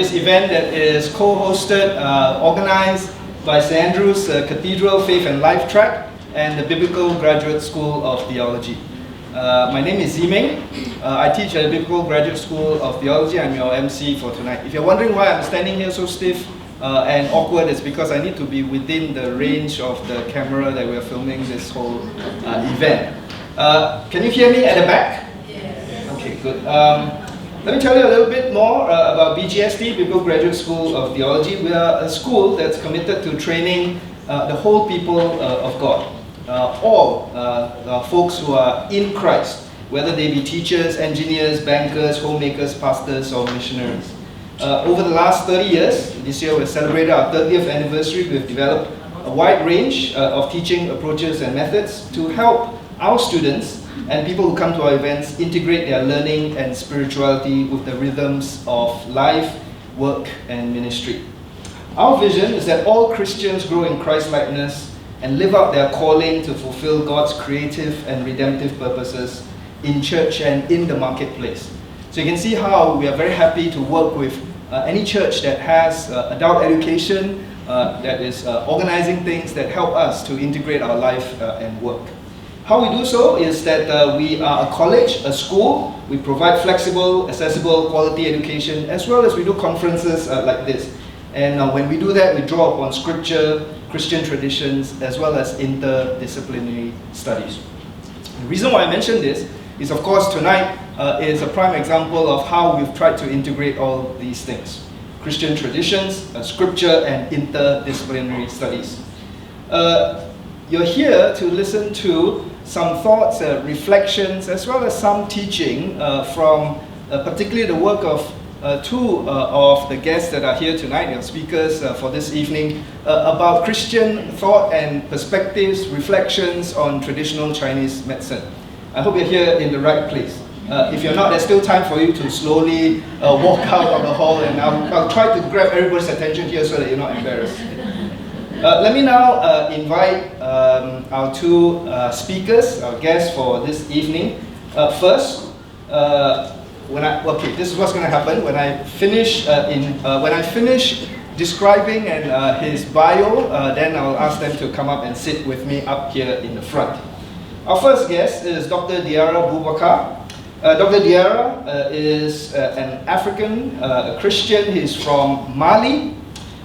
this event that is co-hosted, organized by St. Andrew's Cathedral Faith and Life Track and the Biblical Graduate School of Theology. My name is Zimeng. I teach at the Biblical Graduate School of Theology. I'm your MC for tonight. If you're wondering why I'm standing here so stiff and awkward, it's because I need to be within the range of the camera that we're filming this whole event. Can you hear me at the back? Yes. Okay, good. Let me tell you a little bit more about BGST, Biblical Graduate School of Theology. We are a school that's committed to training the whole people of God. All folks who are in Christ, whether they be teachers, engineers, bankers, homemakers, pastors, or missionaries. Over the last 30 years, this year we've celebrated our 30th anniversary. We've developed a wide range of teaching approaches and methods to help our students and people who come to our events integrate their learning and spirituality with the rhythms of life, work, and ministry. Our vision is that all Christians grow in Christ-likeness and live out their calling to fulfill God's creative and redemptive purposes in church and in the marketplace. So you can see how we are very happy to work with any church that has adult education, that is organizing things that help us to integrate our life and work. How we do so is that we are a college, a school. We provide flexible, accessible, quality education, as well as we do conferences like this. And when we do that, we draw upon scripture, Christian traditions, as well as interdisciplinary studies. The reason why I mention this is, of course, tonight is a prime example of how we've tried to integrate all these things. Christian traditions, scripture, and interdisciplinary studies. You're here to listen to some thoughts, reflections, as well as some teaching from particularly the work of two of the guests that are here tonight, your speakers for this evening, about Christian thought and perspectives, reflections on traditional Chinese medicine. I hope you're here in the right place. If you're not, there's still time for you to slowly walk out of the hall, and I'll try to grab everybody's attention here so that you're not embarrassed. Let me now invite our two speakers, our guests for this evening. First, this is what's going to happen when I finish describing his bio. Then I'll ask them to come up and sit with me up here in the front. Our first guest is Dr. Diarra Boubacar. Dr. Diarra is an African Christian. He's from Mali.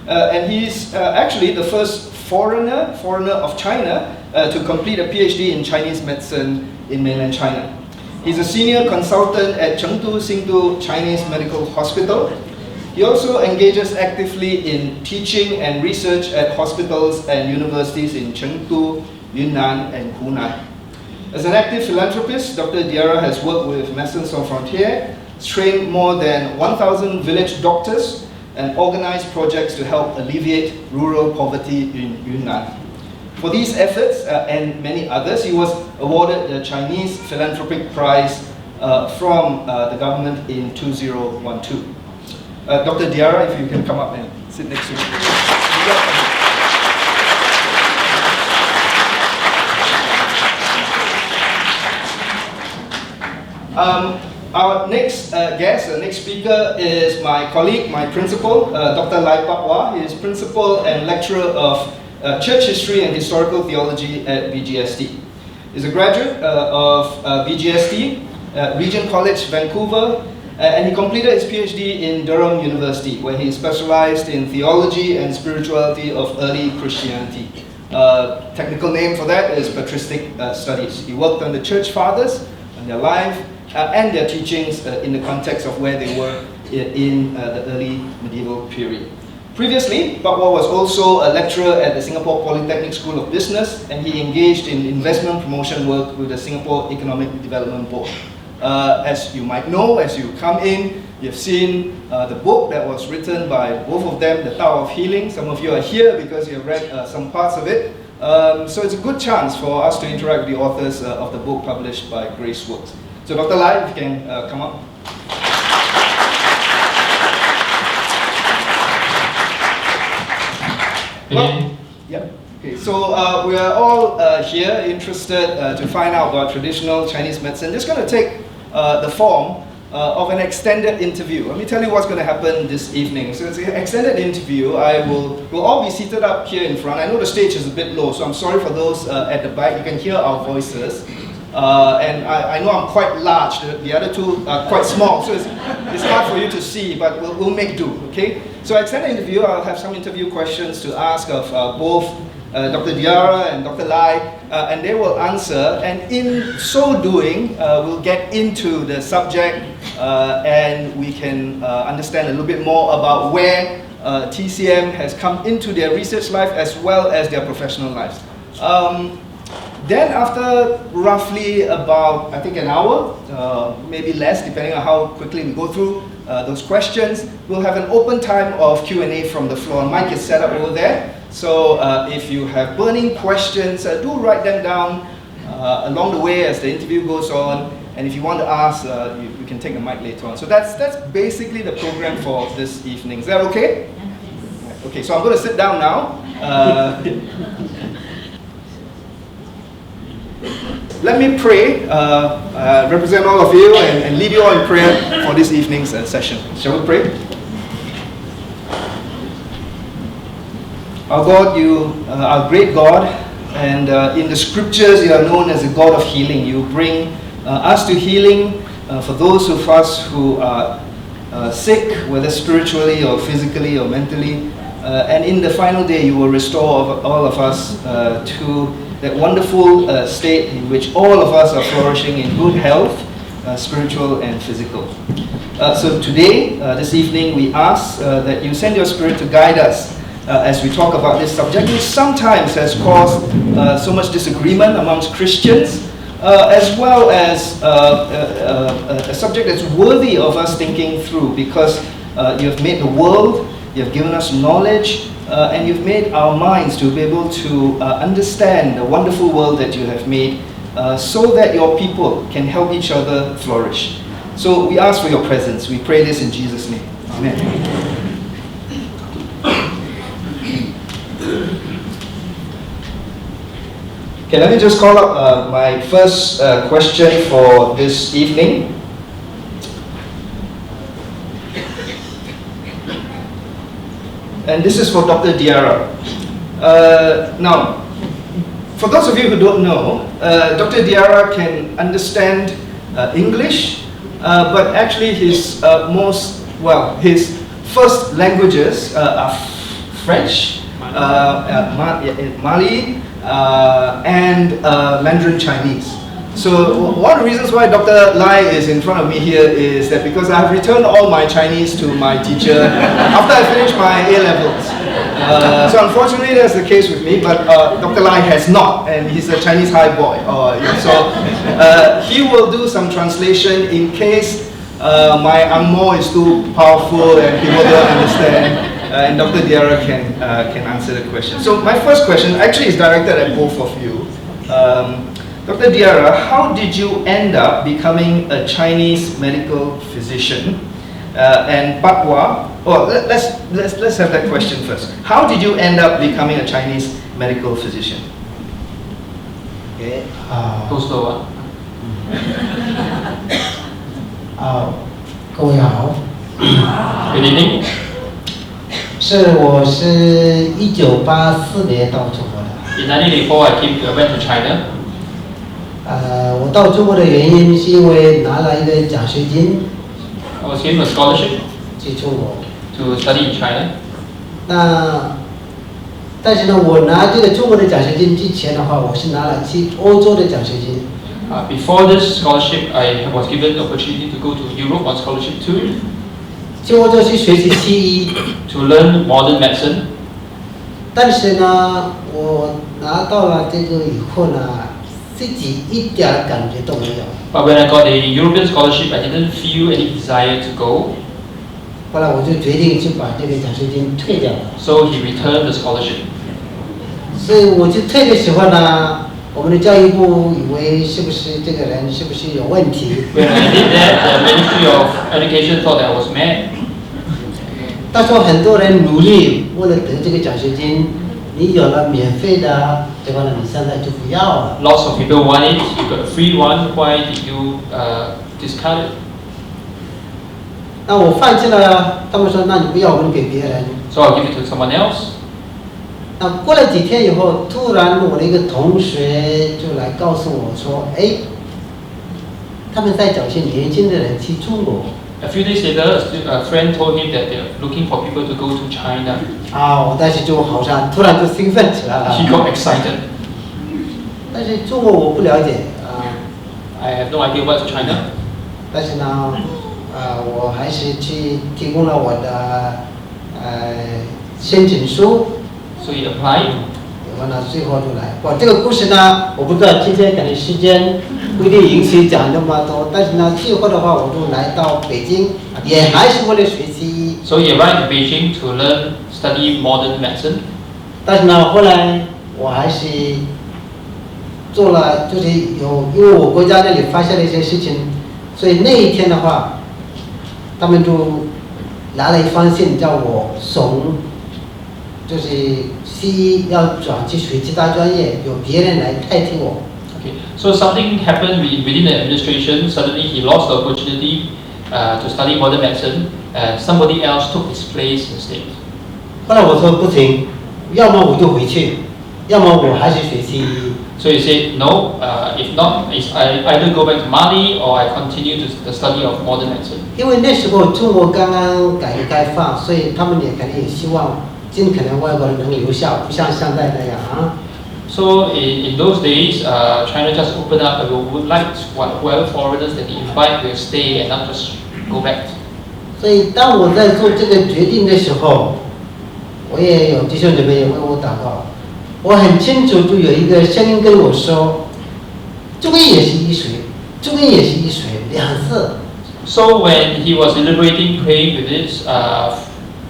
And he's actually the first foreigner of China to complete a PhD in Chinese medicine in mainland China. He's a senior consultant at Chengdu Xingdu Chinese Medical Hospital. He also engages actively in teaching and research at hospitals and universities in Chengdu, Yunnan, and Hunan. As an active philanthropist, Dr. Diarra has worked with Médecins Sans Frontières, trained more than 1,000 village doctors, and organized projects to help alleviate rural poverty in Yunnan. For these efforts and many others, he was awarded the Chinese Philanthropic Prize from the government in 2012. Dr. Diarra, if you can come up and sit next to me. Our next guest, the next speaker, is my colleague, my principal, Dr. Lai Pak Wah. He is principal and lecturer of Church History and Historical Theology at BGST. He's a graduate of BGST, Regent College, Vancouver, and he completed his PhD in Durham University, where he specialized in theology and spirituality of early Christianity. Technical name for that is patristic studies. He worked on the church fathers and their life, and their teachings in the context of where they were in the early medieval period. Previously, Pak Wah was also a lecturer at the Singapore Polytechnic School of Business, and he engaged in investment promotion work with the Singapore Economic Development Board. As you might know, as you come in, you've seen the book that was written by both of them, The Tao of Healing. Some of you are here because you have read some parts of it. So it's a good chance for us to interact with the authors of the book published by Grace Works. So Dr. Lai, if you can come up. Well, yeah. Okay, so we are all here interested to find out about traditional Chinese medicine. It's going to take the form of an extended interview. Let me tell you what's going to happen this evening. So it's an extended interview. We'll all be seated up here in front. I know the stage is a bit low, so I'm sorry for those at the back. You can hear our voices. And I know I'm quite large. The other two are quite small, so it's hard for you to see, but we'll make do, okay? So extended interview, I'll have some interview questions to ask of both Dr. Diarra and Dr. Lai, and they will answer, and in so doing, we'll get into the subject and we can understand a little bit more about where TCM has come into their research life as well as their professional lives. Then after roughly about, I think, an hour, maybe less, depending on how quickly we go through those questions, we'll have an open time of Q&A from the floor. Mic is set up over there. So if you have burning questions, do write them down along the way as the interview goes on. And if you want to ask, you can take the mic later on. So that's basically the program for this evening. Is that okay? Okay, so I'm going to sit down now. Let me pray, represent all of you and lead you all in prayer for this evening's session. Shall we pray? Our God, you are a great God, and in the scriptures you are known as a God of healing. You bring us to healing for those of us who are sick, whether spiritually or physically or mentally. And in the final day you will restore all of us to that wonderful state in which all of us are flourishing in good health, spiritual and physical. So today, this evening, we ask that you send your Spirit to guide us as we talk about this subject, which sometimes has caused so much disagreement amongst Christians, as well as a subject that's worthy of us thinking through, because you have made the world, you have given us knowledge, and you've made our minds to be able to understand the wonderful world that you have made, so that your people can help each other flourish. So we ask for your presence. We pray this in Jesus' name. Amen. Okay, let me just call up my first question for this evening. And this is for Dr. Diarra. Now, for those of you who don't know, Dr. Diarra can understand English, but actually his his first languages are French, Mali, and Mandarin Chinese. So one of the reasons why Dr. Lai is in front of me here is that because I have returned all my Chinese to my teacher after I finished my A-levels. So unfortunately that's the case with me, but Dr. Lai has not, and he's a Chinese high boy. So he will do some translation in case my Angmo is too powerful and people don't understand. And Dr. Diarra can answer the question. So my first question actually is directed at both of you. Dr. Diarra, how did you end up becoming a Chinese medical physician? And Patwa, let's have that question first. How did you end up becoming a Chinese medical physician? Okay. 各位好。Good evening. 我是1984年到中国的。In 1984, I went to China. 我到中国的原因是因为拿了一个奖学金。I was given a scholarship 去中国。to study in China. 但是呢，我拿这个中国的奖学金之前的话，我是拿了去欧洲的奖学金。Before this scholarship, I was given the opportunity to go to Europe on scholarship too. 去欧洲去学习西医。To learn modern medicine. 但是呢，我拿到了这个以后呢，自己一点感觉都没有。But when I got a European scholarship, I didn't feel any desire to go. 后来我就决定去把这个奖学金退掉了。So he returned the scholarship. 所以我就退的时候呢，我们的教育部以为是不是这个人是不是有问题 When I did that, the Ministry of Education thought that I was mad. 到时候很多人努力为了得这个奖学金，你有了免费的，结果呢你现在就不要了。Lots of people want it. You got a free one. Why did you discard it? 那我放弃了，他们说那你不要，我们给别人。 So I'll give it to someone else. 那过了几天以后，突然我的一个同学就来告诉我说，哎，他们在找些年轻的人去中国。 A few days later, a friend told him that they're looking for people to go to China. 啊，我当时就好像突然就兴奋起来了。 He got excited. 但是中国我不了解啊， I have no idea what's China. 但是呢，我还是去提供了我的申请书。 So he applied. 然后呢，最后就来。这个故事呢，我不知道今天可能时间不一定允许讲那么多，但是呢，最后的话，我就来到北京，也还是为了学习。 So he arrived in Beijing to study modern medicine. 但是呢，后来我还是做了，就是因为我国家那里发现了一些事情，所以那一天的话，他们就拿了一封信叫我从，就是西医要转去学其他专业，有别人来代替我。 Okay. So something happened within the administration. Suddenly he lost the opportunity to study modern medicine. Somebody else took his place instead. 后来我说不行，要么我就回去，要么我还是学西医。 So he said, no, if not, I either go back to Mali or I continue the study of modern medicine. 因为那时候中国刚刚改革开放，所以他们也肯定也希望尽可能外国人能留下，不像现在那样啊。 So in those days, China just opened up and would like whoever foreigners that they invite will stay and not just go back. 所以当我在做这个决定的时候，我也有弟兄姊妹也为我祷告。我很清楚，就有一个声音跟我说：“中医也是医学，中医也是医学，两色。” So when he was deliberating, praying with his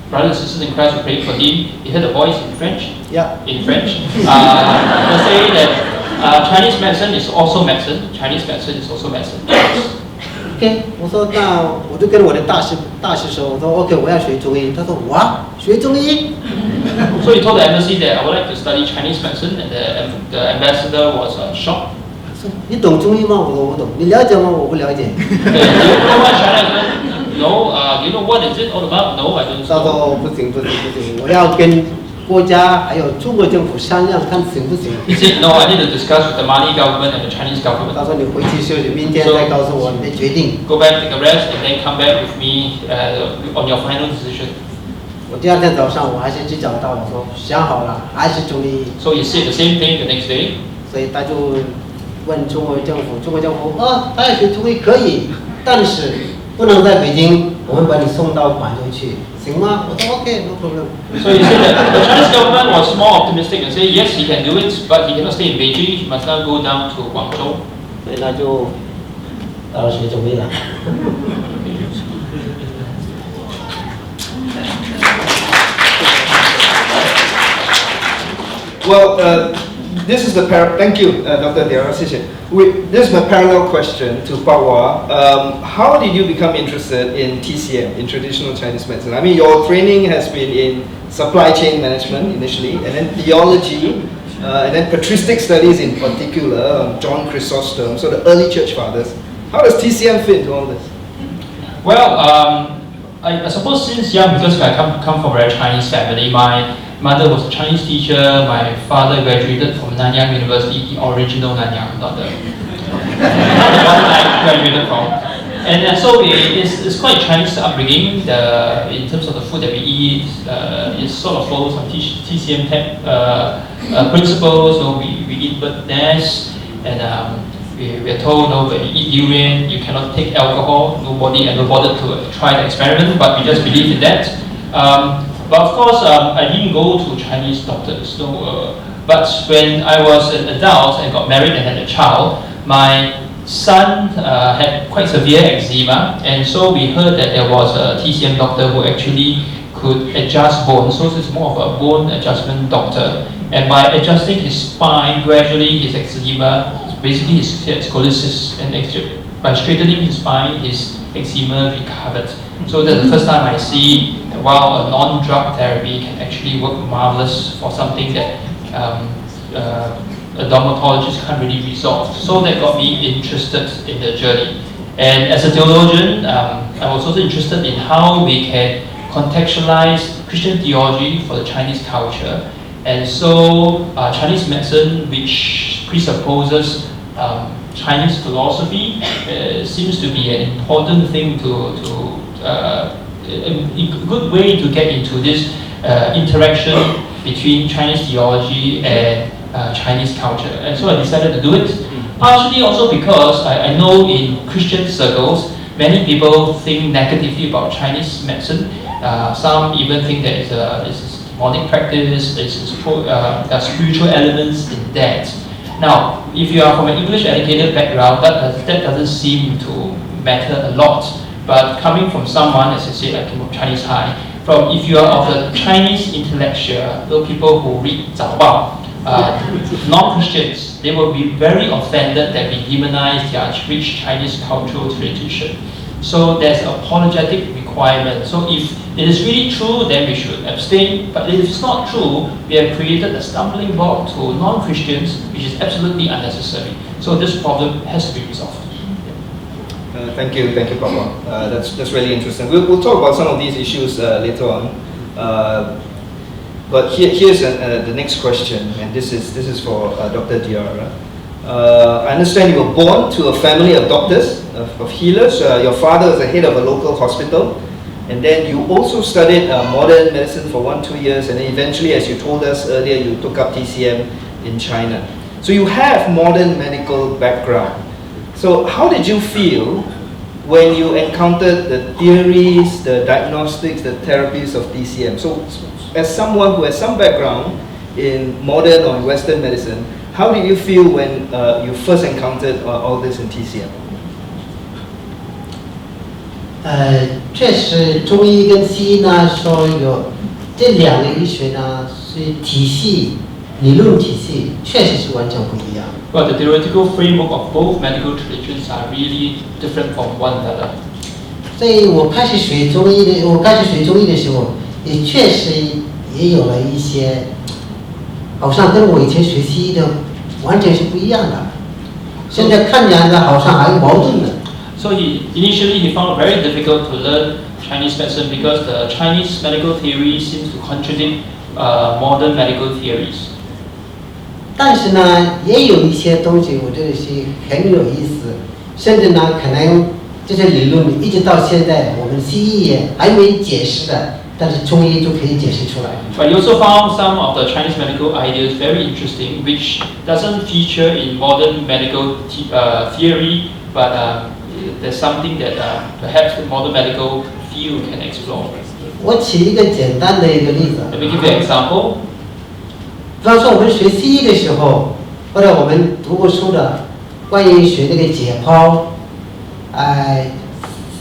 brothers and sisters in Christ who prayed for him, he heard a voice in French. Yeah. In French, saying that Chinese medicine is also medicine. Chinese medicine is also medicine. OK， 我说那我就跟我的大师说，我说 OK， 我要学中医。他说哇，学中医？ So he told the embassy that I would like to study Chinese medicine, and the ambassador was shocked. 说你懂中医吗？我说我懂。你了解吗？我不了解。Do you know what China is? No. Do you know what is it all about? No, I don't 他 know. 说不行，我要跟国家还有中国政府商量，看行不行。 He said, no, I need to discuss with the Mali government and the Chinese 他 government. 说你回去休息，明天再告诉我你的决定。 Go back, take a rest, and then come back with me on your final decision. 我第二天早上我还是去找他，我说想好了，还是中医。 So he said the same thing the next day. 所以他就问中国政府，他要学中医可以，但是不能在北京，我们把你送到广州去，行吗？我说 OK，no problem。 So he said that the Chinese government was more optimistic and said yes, he can do it, but he cannot stay in Beijing. He must now go down to Guangzhou. 所以他就到了学中医了。Well, this is the thank you, Dr. Diarra. This is my parallel question to Pawa. How did you become interested in TCM, in traditional Chinese medicine? I mean, your training has been in supply chain management initially, and then theology, and then patristic studies in particular, John Chrysostom, so the early church fathers. How does TCM fit into all this? Well, I suppose since young, because I come from a very Chinese family, my mother was a Chinese teacher, my father graduated from Nanyang University, the original Nanyang, not the one I graduated from. And so it's quite Chinese upbringing. In terms of the food that we eat, it sort of follows some TCM principles. So we eat bird nests, and we are told, no, when you eat durian, you cannot take alcohol. Nobody ever bothered to try the experiment, but we just believe in that. But of course, I didn't go to Chinese doctors. No, but when I was an adult and got married and had a child, my son had quite severe eczema, and so we heard that there was a TCM doctor who actually could adjust bones. So it's more of a bone adjustment doctor. And by adjusting his spine, gradually his eczema, basically his scoliosis, and by straightening his spine, his eczema recovered. So that's the first time I see that while a non-drug therapy can actually work marvelous for something that a dermatologist can't really resolve. So that got me interested in the journey. And as a theologian, I was also interested in how we can contextualize Christian theology for the Chinese culture. And so Chinese medicine, which presupposes Chinese philosophy, seems to be an important thing a good way to get into this interaction between Chinese theology and Chinese culture. And so I decided to do it. Partially also because I know in Christian circles, many people think negatively about Chinese medicine. Some even think that it's a demonic practice, there are spiritual elements in that. Now, if you are from an English educated background, that doesn't seem to matter a lot. But coming from someone, as I said, I came from Chinese High, if you are of the Chinese intellectual, those people who read 早报, non-Christians, they will be very offended that we demonize their rich Chinese cultural tradition. So there's apologetic requirement. So if it is really true, then we should abstain. But if it's not true, we have created a stumbling block to non-Christians, which is absolutely unnecessary. So this problem has to be resolved. Thank you, Papa. That's really interesting. We'll talk about some of these issues later on. But here's the next question, and this is for Dr. Diarra. I understand you were born to a family of doctors, of healers. Your father is the head of a local hospital, and then you also studied modern medicine for 1-2 years, and then eventually, as you told us earlier, you took up TCM in China. So you have modern medical background. So how did you feel when you encountered the theories, the diagnostics, the therapies of TCM? So as someone who has some background in modern or Western medicine, how did you feel when you first encountered all this in TCM? 确实，中医跟西医呢，说有这两个医学呢，是体系、理论体系，确实是完全不一样。Well, the theoretical framework of both medical traditions are really different from one another. 所以我开始学中医的时候，也确实也有了一些，好像跟我以前学西医的完全是不一样的。现在看起来呢，好像还有矛盾的。So initially he found it very difficult to learn Chinese medicine because the Chinese medical theory seems to contradict modern medical theories. 但是呢，也有一些东西，我觉得是很有意思，甚至呢，可能这些理论一直到现在，我们西医也还没解释的，但是中医就可以解释出来。But he also found some of the Chinese medical ideas very interesting, which doesn't feature in modern medical theory, but there's something that perhaps the modern medical field can explore. 我举一个简单的一个例子。Let me give you an example. 比方说，我们学西医的时候，或者我们读过书的，关于学那个解剖，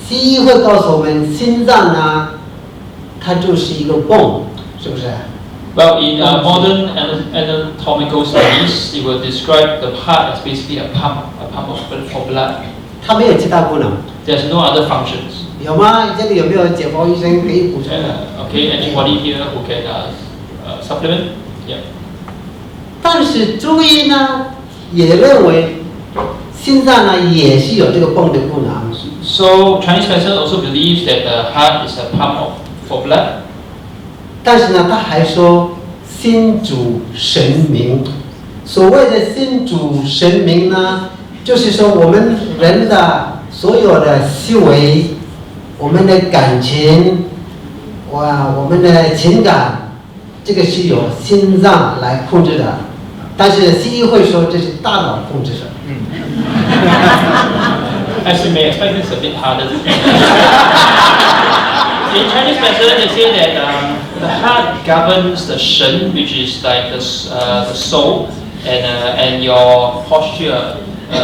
西医会告诉我们，心脏呢，它就是一个泵，是不是？ Well, in modern anatomical studies, it will describe the heart as basically a pump for blood. 它没有其他功能。There's no other functions. 有吗？这里有没有解剖医生可以补充的？ Okay, anybody here who can supplement? Yeah. 但是中医呢，也认为心脏呢也是有这个泵的功能。So Chinese medicine also believes that the heart is a pump for blood. 但是呢，他还说心主神明。所谓的心主神明呢，就是说我们人的所有的思维、我们的感情、我们的情感，这个是由心脏来控制的。但是西医会说这是大脑控制的。As you may expect, it's a bit harder. In Chinese medicine, they say that the heart governs the shen, which is like the soul, and your posture.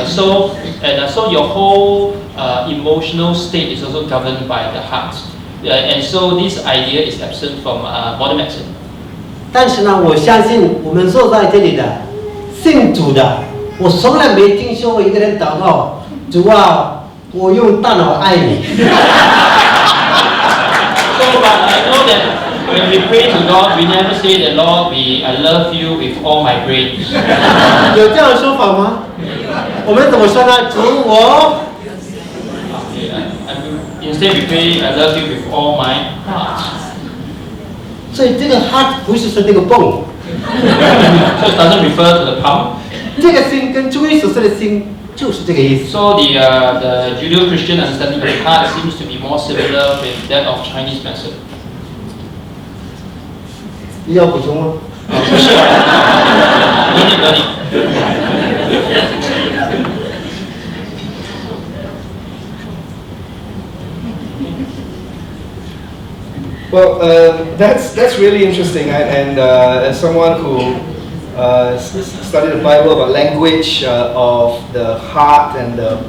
So your whole emotional state is also governed by the heart. And so this idea is absent from modern medicine. 但是呢，我相信我们坐在这里的信主的，我从来没听说过一个人祷告，主啊，我用大脑爱你。So, but I know that when we pray to God, we never say that Lord, I love you with all my brains. 有这样的说法吗？我们怎么说呢？主， Instead, we pray, I love you with all my heart. 所以这个 heart 不是说那个泵， So it doesn't refer to the pump. 这个心跟主耶稣说的心就是这个意思。 So the Judeo-Christian understanding of the heart seems to be more similar with that of Chinese medicine. 你要补充吗？ 不是no need. Well, that's really interesting, and as someone who studied the Bible about language of the heart and the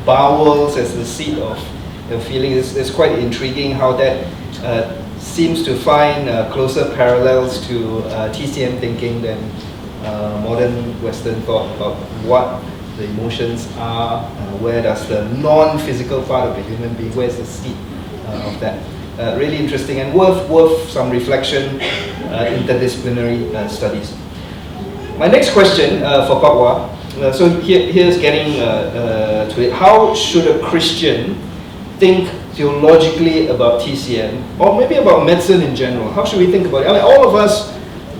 bowels as the seat of the feeling, it's quite intriguing how that seems to find closer parallels to TCM thinking than modern Western thought about what the emotions are, where does the non-physical part of the human being, where's the seat of that. Really interesting and worth some reflection, interdisciplinary studies. My next question for Pakwa, so here's getting to it. How should a Christian think theologically about TCM, or maybe about medicine in general? How should we think about it? I mean, all of us,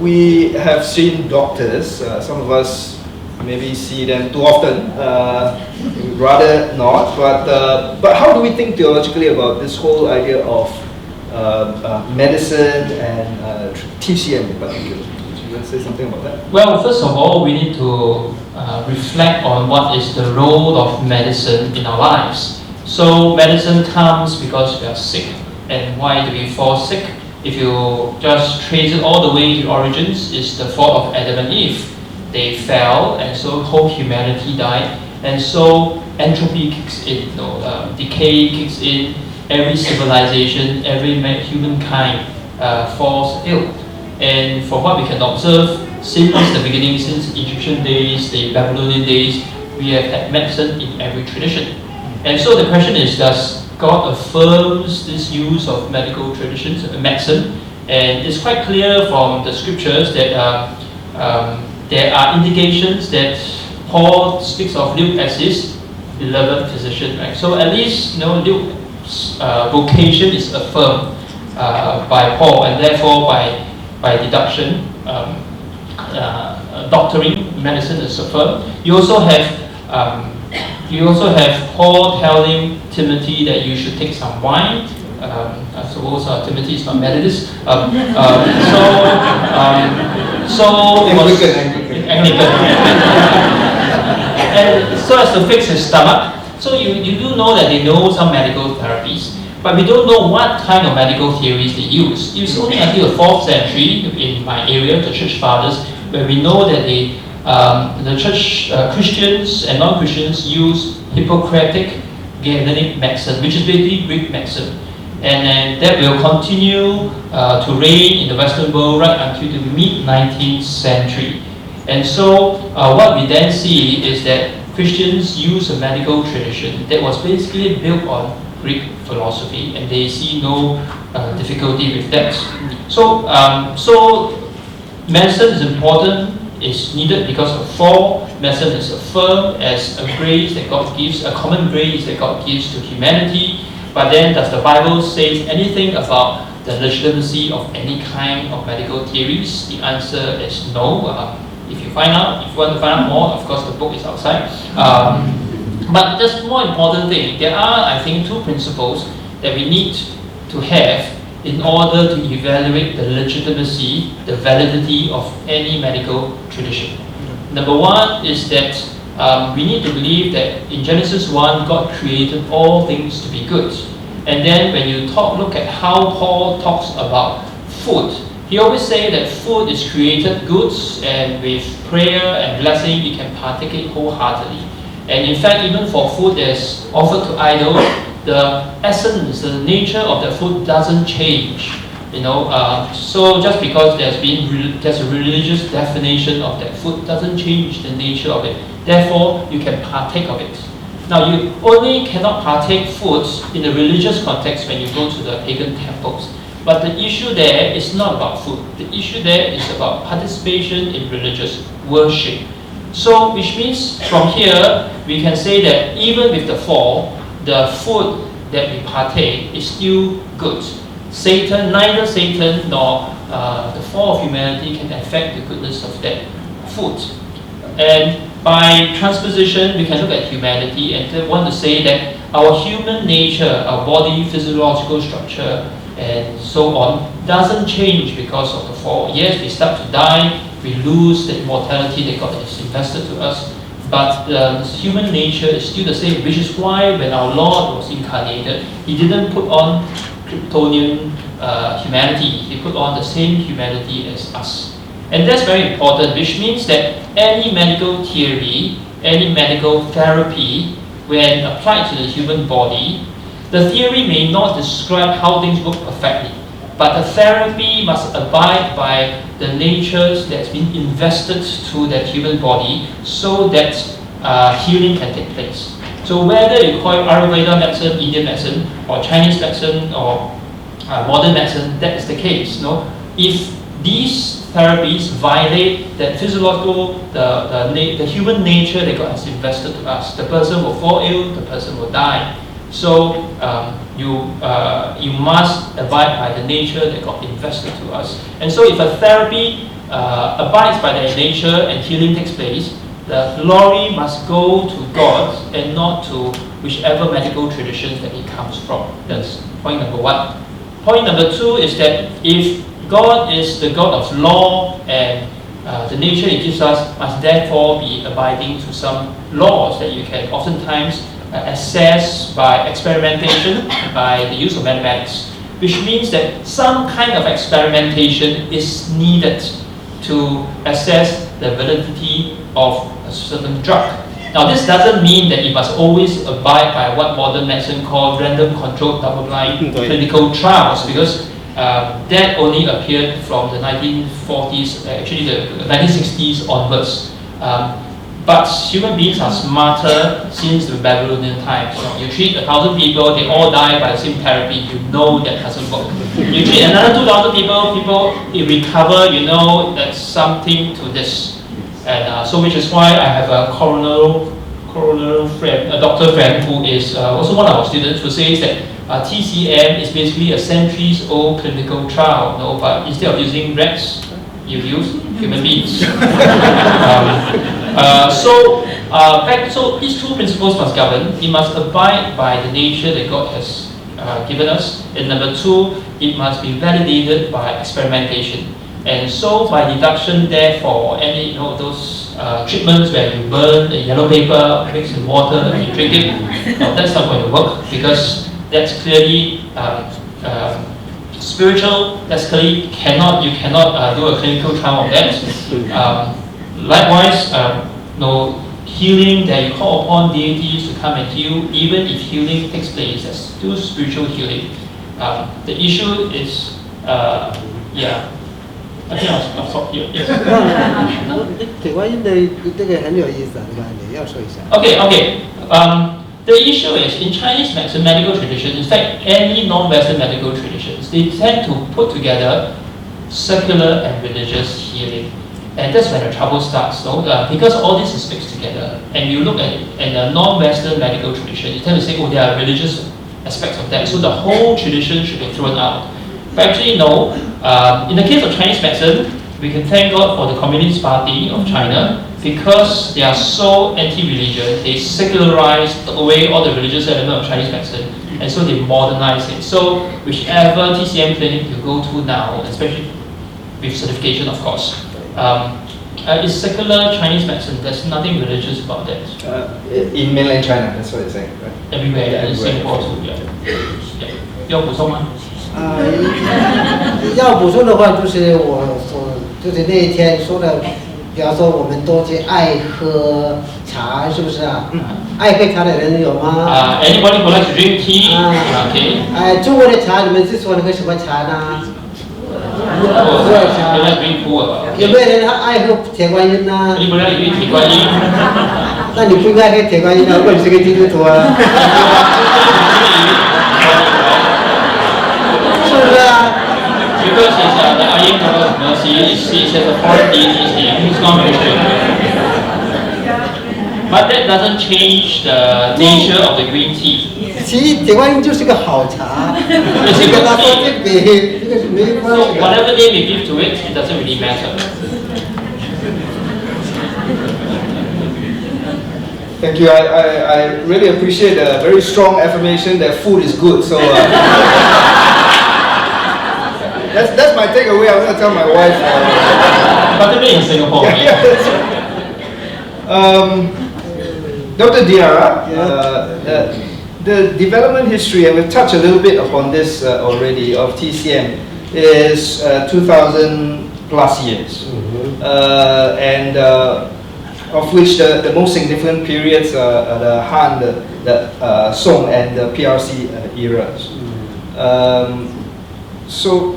we have seen doctors. Some of us maybe see them too often. Rather not. But how do we think theologically about this whole idea of medicine and TCM in particular? Do you want to say something about that? Well, first of all, we need to reflect on what is the role of medicine in our lives. So medicine comes because we are sick. And why do we fall sick? If you just trace it all the way to origins, it's the fault of Adam and Eve. They fell, and so whole humanity died. And so entropy kicks in, decay kicks in. Every civilization, every humankind falls ill. And from what we can observe, since the beginning, since Egyptian days, the Babylonian days, we have had medicine in every tradition. And so the question is, does God affirms this use of medical traditions, medicine? And it's quite clear from the scriptures that there are indications that Paul speaks of Luke as his beloved physician, right? So at least, Luke's vocation is affirmed by Paul, and therefore by deduction, doctoring medicine is affirmed. You also have Paul telling Timothy that you should take some wine. I suppose Timothy is not Methodist. So it was Anglican. And so as to fix his stomach. So you do know that they know some medical therapies, but we don't know what kind of medical theories they use. It's only until the 4th century in my area, the church fathers, where we know that the church Christians and non-Christians use Hippocratic Galenic medicine, which is basically Greek medicine. And then that will continue to reign in the Western world right until the mid-19th century. And so what we then see is that Christians use a medical tradition that was basically built on Greek philosophy, and they see no difficulty with that. So medicine is important, is needed because of fall. Medicine is affirmed as a grace that God gives, a common grace that God gives to humanity. But then does the Bible say anything about the legitimacy of any kind of medical theories? The answer is no. If you want to find out more, of course the book is outside. But there's more important thing. There are, I think, 2 principles that we need to have in order to evaluate the legitimacy, the validity of any medical tradition. Number 1 is that we need to believe that in Genesis 1, God created all things to be good. And then when you look at how Paul talks about food, he always says that food is created good, and with prayer and blessing, you can partake it wholeheartedly. And in fact, even for food that's offered to idols, the essence, the nature of the food doesn't change. So just because there's a religious definition of that food doesn't change the nature of it. Therefore, you can partake of it. Now, you only cannot partake foods in the religious context when you go to the pagan temples. But the issue there is not about food. The issue there is about participation in religious worship. So, which means from here, we can say that even with the fall, the food that we partake is still good. Neither Satan nor the fall of humanity can affect the goodness of that food. And by transposition, we can look at humanity and want to say that our human nature, our body, physiological structure, and so on, doesn't change because of the fall. Yes, we start to die, we lose the immortality that God has invested to us, but the human nature is still the same, which is why when our Lord was incarnated, He didn't put on Kryptonian humanity, He put on the same humanity as us. And that's very important, which means that any medical theory, any medical therapy, when applied to the human body, the theory may not describe how things work perfectly, but the therapy must abide by the natures that's been invested to that human body so that healing can take place. So whether you call it Ayurveda medicine, Indian medicine, or Chinese medicine, or modern medicine, that is the case. No? If these therapies violate that physiological, the human nature that God has invested to us, the person will fall ill, the person will die. So you must abide by the nature that God invested to us. And so if a therapy abides by that nature and healing takes place, the glory must go to God and not to whichever medical traditions that it comes from. That's point number one. Point number two is that if God is the God of law and the nature He gives us must therefore be abiding to some laws that you can oftentimes assess by experimentation, by the use of mathematics, which means that some kind of experimentation is needed to assess the validity of a certain drug. Now this doesn't mean that you must always abide by what modern medicine calls random controlled double-blind clinical trials, because that only appeared from the 1940s, actually the 1960s onwards. But human beings are smarter since the Babylonian times. You treat 1,000 people, they all die by the same therapy, you know that doesn't work. You treat another 2,000 people recover, you know that's something to this. And so which is why I have a coronal friend, a doctor friend who is also one of our students, who says that TCM is basically a centuries-old clinical trial, no? But instead of using rats, you use human beings. So these two principles must govern. It must abide by the nature that God has given us. And number two, it must be validated by experimentation. And so by deduction, therefore, any those treatments where you burn a yellow paper, mix in water, and you drink it, that's not going to work, because that's clearly spiritual. That's clearly you cannot do a clinical trial of that. Likewise, healing that you call upon deities to come and heal, even if healing takes place, that's still spiritual healing. The issue is, I think I'll stop here. Yes. Okay. The issue is in Chinese medicine, medical tradition, in fact, any non-Western medical traditions, they tend to put together secular and religious healing. And that's when the trouble starts, because all this is mixed together. And you look at it in a non-Western medical tradition, you tend to say, there are religious aspects of that, so the whole tradition should be thrown out. But actually, no. In the case of Chinese medicine, we can thank God for the Communist Party of China, because they are so anti-religion, they secularized away all the religious element of Chinese medicine, and so they modernized it. So whichever TCM clinic you go to now, especially with certification of course, it's secular Chinese medicine. There's nothing religious about that. In mainland China, that's what you're saying, right? Everywhere, in Singapore too, yeah. 要补充吗？要补充的话，就是我就是那一天说的，比方说我们多去爱喝茶，是不是啊？爱喝茶的人有吗？Anybody who likes to drink tea? Okay. 中国的茶，你们最喜欢喝什么茶呢？热茶。有没有人他爱喝铁观音呢？你不要以为铁观音。那你不应该喝铁观音啊！如果你是个基督徒啊。是不是啊？ Because she's a foreign deity name, he's not Christian. But that doesn't change the nature of the green tea. 其实铁观音就是个好茶，你跟他说这个是没关系 So 的。 whatever name you give to it, it doesn't really matter. Thank you. I really appreciate a very strong affirmation that food is good. So that's my takeaway. I'm going to tell my wife. Particularly in Singapore. Yeah, that's right. Dr. Diarra, the development history, and we've touched a little bit upon this already, of TCM is 2,000 plus years. And of which the most significant periods are the Han, the Song, and the PRC eras. So,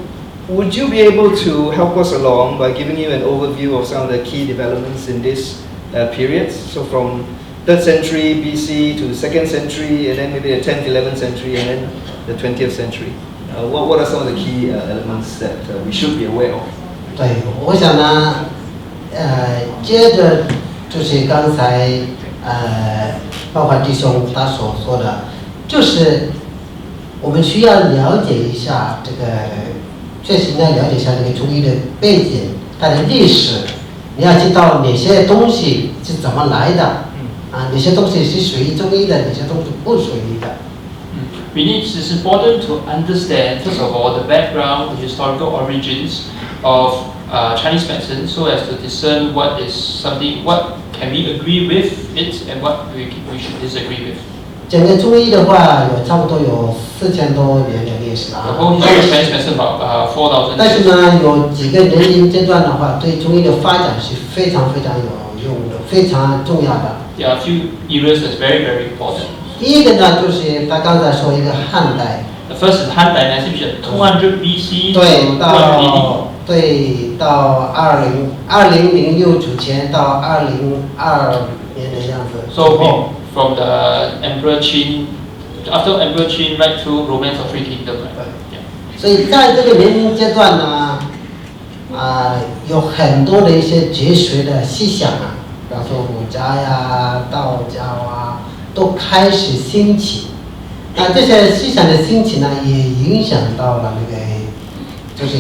would you be able to help us along by giving you an overview of some of the key developments in these periods? So, from 3rd century BC to 2nd century, and then maybe the 10th, 11th century, and then the 20th century. What are some of the key elements that we should be aware of? 对，我想呢，接着就是刚才包括弟兄他所说的，就是我们需要了解一下这个，确实要了解一下这个中医的背景，它的历史，你要知道哪些东西是怎么来的，哪些东西是属于中医的，哪些东西不属于的。It's important to understand, first of all, the background, the historical origins of Chinese medicine, so as to discern what can we agree with it and what we should disagree with. 整个中医的话，差不多有4000多年的历史了 The whole history of Chinese medicine about 4,000 但是 years. 呢，有几个年龄阶段的话，对中医的发展是非常非常有用的，非常重要的。There are a few eras that's very, very important. 第一个呢，就是他刚才说一个汉代， The first is Han Dynasty, which is 200 BC 对 to 200 AD. 到2006之前到2022年的样子。 So from the Emperor Qin, after Emperor Qin, right through Romance of Three Kingdoms. Right? Yeah. 所以在这个年龄阶段呢，有很多的一些哲学的思想啊，比方说儒家呀、道教啊，都开始兴起。那这些思想的兴起呢，也影响到了那个，就是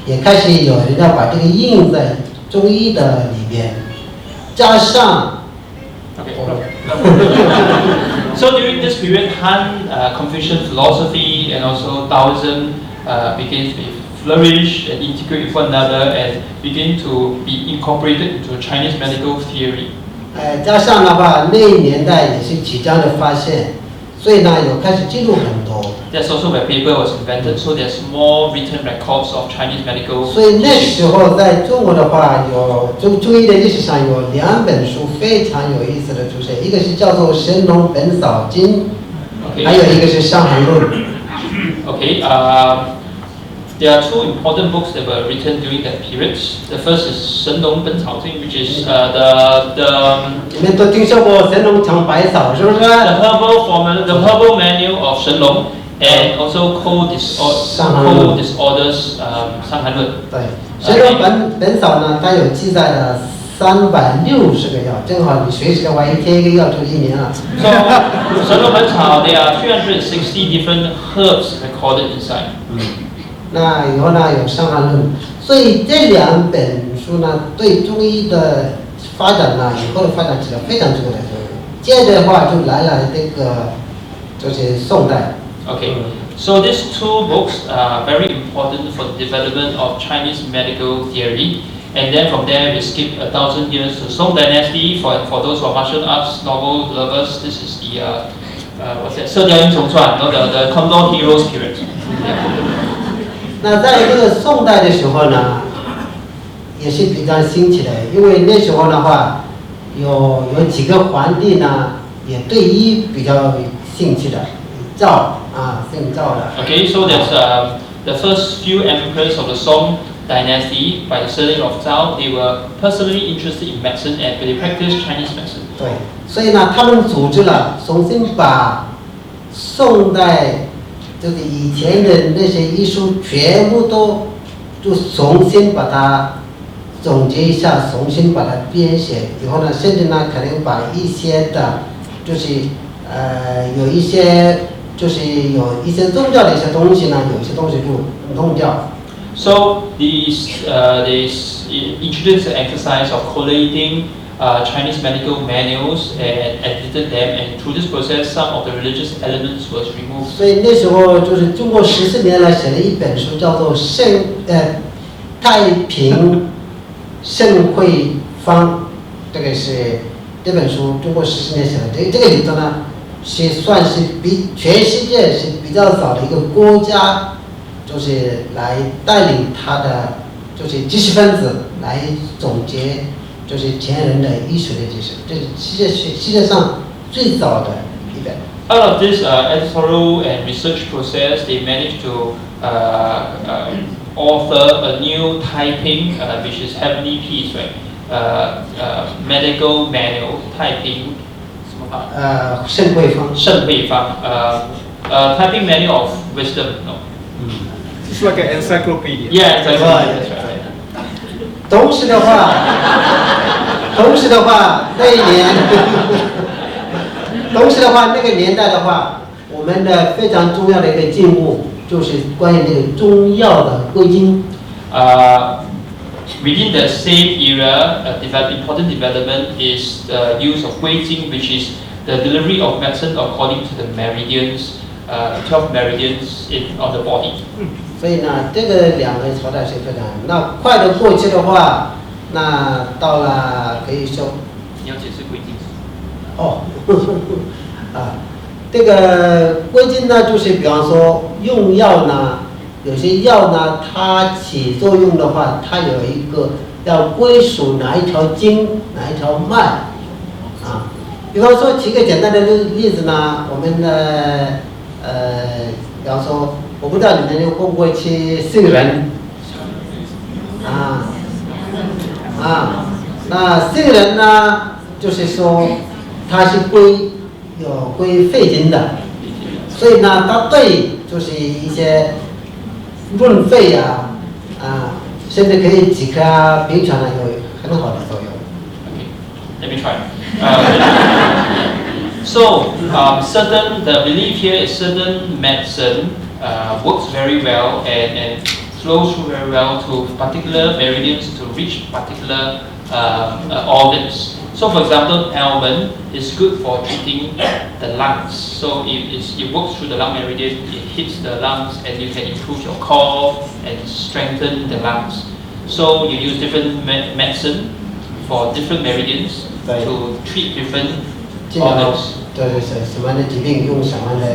也开始有人要把这个印在中医的里边，加上。So during this period, Han, Confucian philosophy and also Taoism began to flourish and integrate with one another and begin to be incorporated into Chinese medical theory. 加上的话，那一年代也是即将的发现，所以呢，有开始记录很多。That's also where paper was invented, so there's more written records of Chinese medical. 所以那时候在中国的话，有中医的历史上有2本书非常有意思的出现，一个是叫做《神农本草经》，还有一个是《伤寒论》。Okay, there are 2 important books that were written during that period. The first is 神农本草经, which is the 你们都听说过神农尝百草，是不是？ the herbal manual of 神农 and also cold disorders 伤寒论。对，神农本草呢，它有记载了360个药，正好你学习的话，一天一个药就1年了。So 神农本草 there are 360 different herbs recorded inside. 那以后呢有伤寒论，所以这2本书呢，对中医的发展呢，以后的发展起了非常重要的作用。接着的话就来了这个，就是宋代。Okay, so these 2 books are very important for the development of Chinese medical theory. And then from there we skip 1,000 years to Song Dynasty. For those who are martial arts novel lovers, this is the what's that? 射雕英雄传, the Condor Heroes period. 那在这个宋代的时候呢，也是比较兴起的，因为那时候的话，有几个皇帝呢，也对医比较兴趣的，姓赵的。Okay, so there's the first few emperors of the Song Dynasty by the surname of Zhao. They were personally interested in medicine and they practiced Chinese medicine. 对，所以呢，他们组织了，重新把宋代就是以前的那些医书全部都就重新把它总结一下，重新把它编写以后呢，甚至呢可能把一些的，就是有一些就是有一些宗教的一些东西呢，有一些东西就弄掉。So these introduced the exercise of collating Chinese medical manuals and edited them, and through this process, some of the religious elements was removed. 所以那时候就是经过14年来写了一本书，叫做太平盛会方，这个是这本书经过14年写的。这个里头呢，是算是比全世界是比较早的一个国家，就是来带领他的就是知识分子来总结，就是前人的医学的知识，这是世界上最早的一本。Out of this editorial and research process, they managed to author a new typing, which is heavenly peace, right? Medical manual typing. 圣会方。圣会方 typing manual of wisdom. No. It's like an encyclopedia. Yeah, encyclopedia. That's right. 同时的话，那一年，那个年代的话，我们的非常重要的一个进步就是关于这个中药的归经。Within the same era, important development is the use of 归经, which is the delivery of medicine according to the meridians, 12 meridians on the body. 所以呢，这个两个朝代是非常，那快的过去的话，那到了可以说，你要解释归经。这个归经呢，就是比方说用药呢，有些药呢，它起作用的话，它有一个要归属哪一条经、哪一条脉比方说举个简单的例子呢，我们的比方说，我不知道你们会不会去杏仁那杏仁呢，就是说它是归肺经的，所以呢，它对就是一些润肺甚至可以止咳平常有很好的作用。Okay, let me try. The belief here is certain medicine works very well and flows through very well to particular meridians to reach particular organs. So, for example, almond is good for treating the lungs. So, it works through the lung meridian, it hits the lungs, and you can improve your cough and strengthen the lungs. So, you use different medicine for different meridians to treat different organs. 对，什么样的疾病用什么样的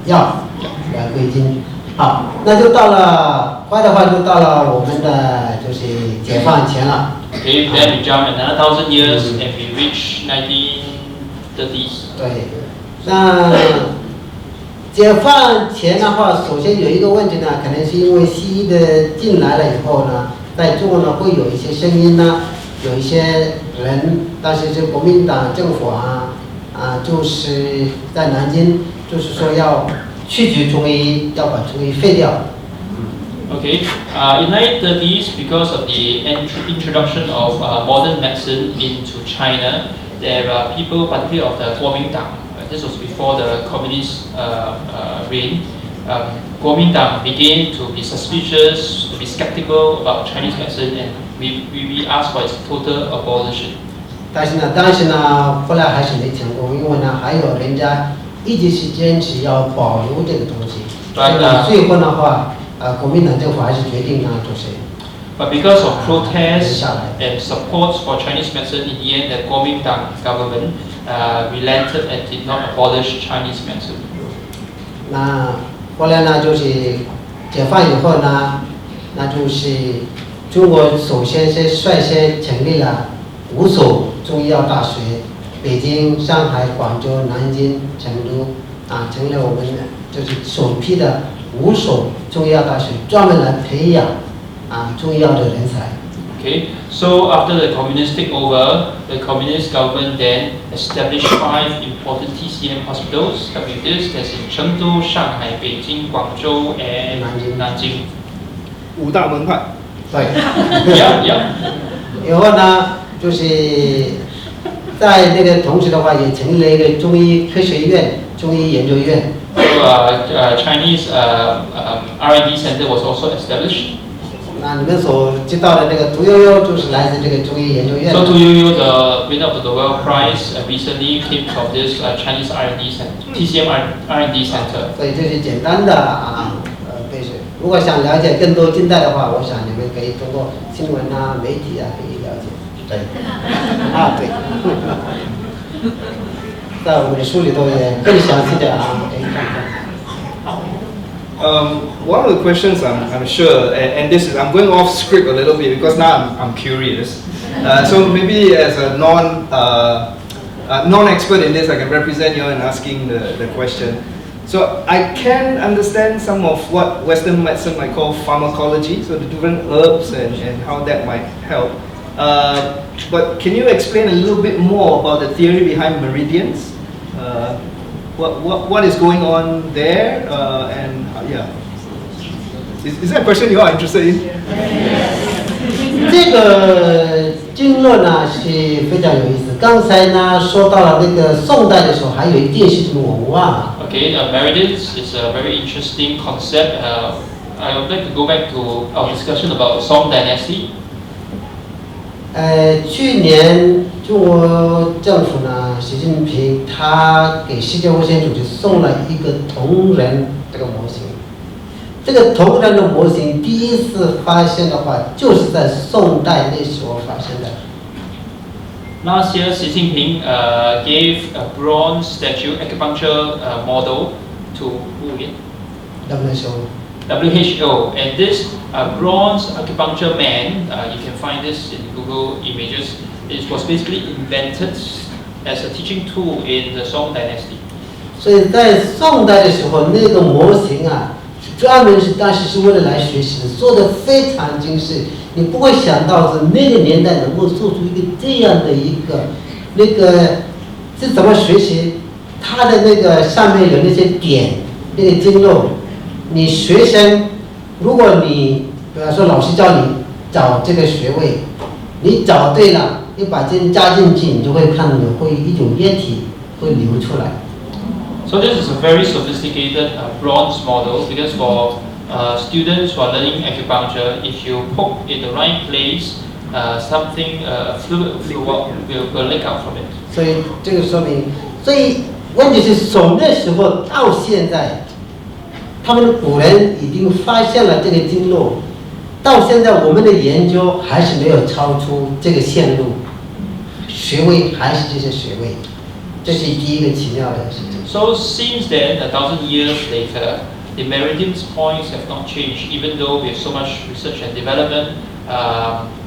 药来归经。好，那就到了，快的话就到了我们的就是解放前了。Okay, then we jump another 1,000 years and we reach 1930s. 对，那解放前的话，首先有一个问题呢，可能是因为西医的进来了以后呢，在中国呢会有一些声音呢，有一些人，但是这国民党政府就是在南京，就是说要去除中医，要把中医废掉。Okay, in 1930s, because of the introduction of modern medicine into China, there were people, particularly of the Kuomintang. This was before the communist reign. Kuomintang began to be suspicious, to be skeptical about Chinese medicine, and we asked for its total abolition. 但是呢，后来还是没成功，因为呢，还有人家一直是坚持要保留这个东西。所以呢，最后的话，国民党政府还是决定呢，就是。But because of protests and support for Chinese medicine, in the end, the Kuomintang government relented and did not abolish Chinese medicine. 那后来呢，就是解放以后呢，那就是中国首先是率先成立了5所中医药大学，北京、上海、广州、南京、成都成了我们就是首批的5所中医药大学，专门来培养中医药的人才。Okay, so after the communist takeover, the communist government then established 5 important TCM hospitals. With this, there's in Chengdu, Shanghai, Beijing, Guangzhou, and Nanjing. 5大门派。对。Yeah. 以后呢，就是在那个同时的话，也成立了一个中医科学院、中医研究院。So Chinese R&D center was also established. 那你们所知道的那个屠呦呦就是来自这个中医研究院。So Tu Youyou, the winner of the Nobel Prize, recently came from this Chinese R&D center, TCM R&D center. 所以这是简单的背水。如果想了解更多近代的话，我想你们可以通过新闻媒体可以了解。对，对。在我们的书里头也更详细的可以看看。One of the questions I'm sure, and this is, I'm going off script a little bit because now I'm curious. So maybe as a non-expert in this, I can represent you in asking the question. So I can understand some of what Western medicine might call pharmacology, so the different herbs and how that might help. But can you explain a little bit more about the theory behind meridians? What is going on there? And yeah, is that a question you are interested in? 这个经络呢是非常有意思。刚才呢说到了那个宋代的时候，还有一件事情我忘了。Okay, meridians is a very interesting concept. I would like to go back to our discussion about Song Dynasty. 去年中国政府呢，习近平他给世界卫生组织送了一个铜人这个模型。这个铜人的模型第一次发现的话，就是在宋代那时候发生的。Last year, Xi Jinping gave a bronze statue acupuncture model to who again? WHO, and this bronze acupuncture man, you can find this in Google images, it was basically invented as a teaching tool in the Song Dynasty. 所以在宋代的时候，那个模型专门是当时是为了来学习的，做得非常精细。你不会想到是那个年代能够做出一个这样的一个是怎么学习？它的那个上面有那些点，那个经络。你学生，如果你比方说老师叫你找这个穴位，你找对了，你把针加进去，你就会看到会一种液体会流出来。So this is a very sophisticated bronze model because for students who are learning acupuncture, if you poke in the right place, something fluid will leak out from it. 所以这个说明，所以问题是从那时候到现在。他们的古人已经发现了这个经络，到现在我们的研究还是没有超出这个线路，穴位还是这些穴位，这是第一个奇妙的事情。So since then, 1,000 years later, the meridians points have not changed, even though we have so much research and development.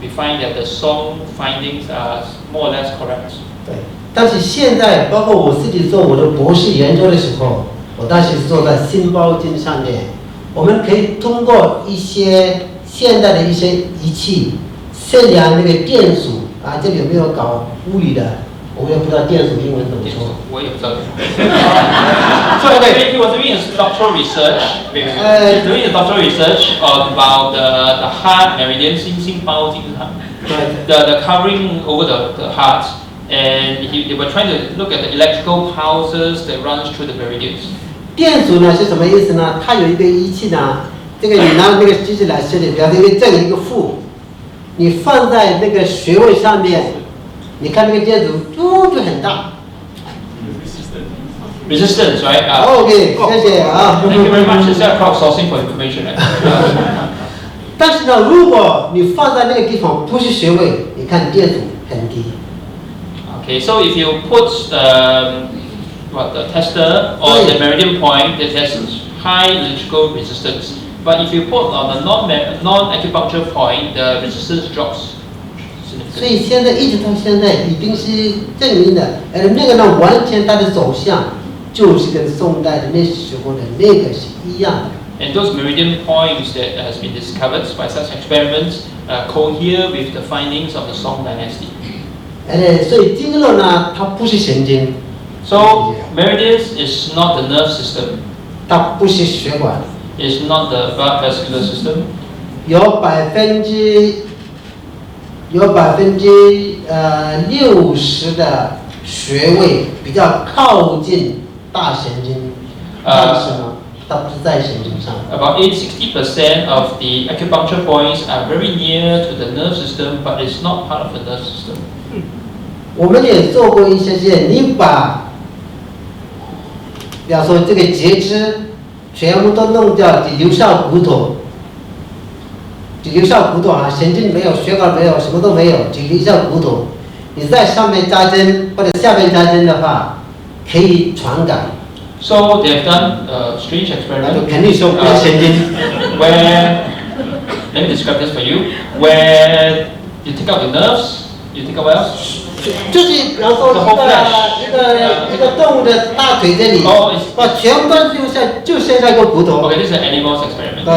We find that the Song findings are more or less correct. 对，但是现在包括我自己做我的博士研究的时候。我当时是做在心包经上面，我们可以通过一些现代的一些仪器测量那个电阻这里有没有搞物理的？我也不知道电阻英文怎么说。我也不知道。So he was doing his doctoral research. Doing the doctoral research about the heart meridians, 心包经上 the covering over the heart, and they were trying to look at the electrical pulses that runs through the meridians. 电阻呢是什么意思呢？它有一个仪器呢，这个你拿那个机器来设计，比方说这里一个负，你放在那个穴位上面，你看那个电阻就很大。Resistance, right? OK， 谢谢Thank you very much. Is that crowdsourcing for information? 但是呢，如果你放在那个地方不是穴位，你看电阻很低。Okay, so if you put the tester on the meridian point, that has high electrical resistance. But if you put on the non-acupuncture point, the resistance drops. 所以现在一直到现在已经是证明的，那个呢完全它的走向就是跟宋代的那时候的那个是一样的。And those meridian points that has been discovered by such experiments cohere with the findings of the Song Dynasty. 所以经络呢，它不是神经。So meridians is not the nerve system. 它不是血管。It's not the blood vascular system. 有60%的穴位比较靠近大神经，但是呢，它不是在神经上。About 60% of the acupuncture points are very near to the nerve system, but it's not part of the nerve system. 我们也做过一些实验，你把，比方说这个截肢全部都弄掉，只留下骨头，神经没有，血管没有，什么都没有，只留下骨头。你在上面扎针或者下面扎针的话，可以传感。So they have done a strange experiment. 肯定受不了神经。Where let me describe this for you. Where you take out the nerves, you take out what else? 就是比方说一个动物的大腿这里，把全部都就剩下一个骨头。Okay, this is an animal's experiment. 对。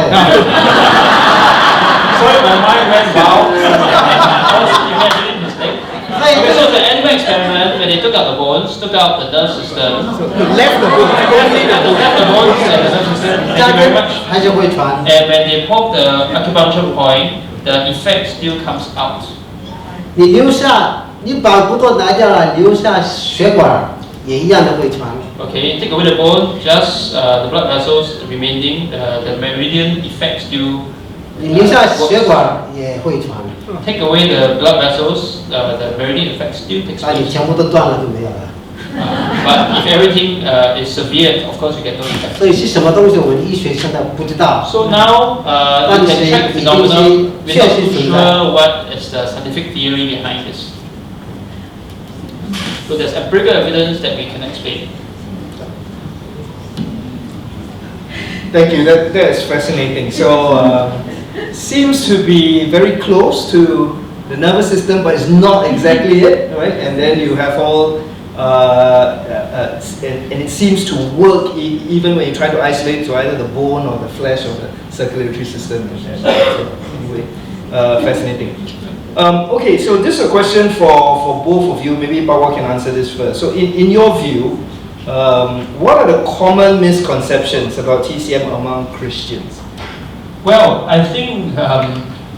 Sorry, my mind went wild. I was imagining this thing. Okay, so the animal experiment, when they took out the bones, took out the nerve system, left the bones and the nerve system. Thank you very much. 还是会传。And when they poke the acupuncture point, the effect still comes out. 你把骨头拿掉了，留下血管，也一样的会传。Okay, take away the bone, just the blood vessels remaining, the meridian effect still. 你留下血管也会传。Take away the blood vessels, the meridian effect still takes 那你 place. 全部都断了就没有了。But if everything is severe, of course you get no effect. 所以是什么东西，我们医学现在不知道。So now you can check phenomena. We're not too sure what is the scientific theory behind this. So there's empirical evidence that we can explain. Thank you. That is fascinating. So seems to be very close to the nervous system, but it's not exactly it, right? And then you have all, and it seems to work even when you try to isolate to either the bone or the flesh or the circulatory system. So anyway, fascinating. Okay, so this is a question for both of you. Maybe Bawa can answer this first. So in your view, what are the common misconceptions about TCM among Christians? Well, I think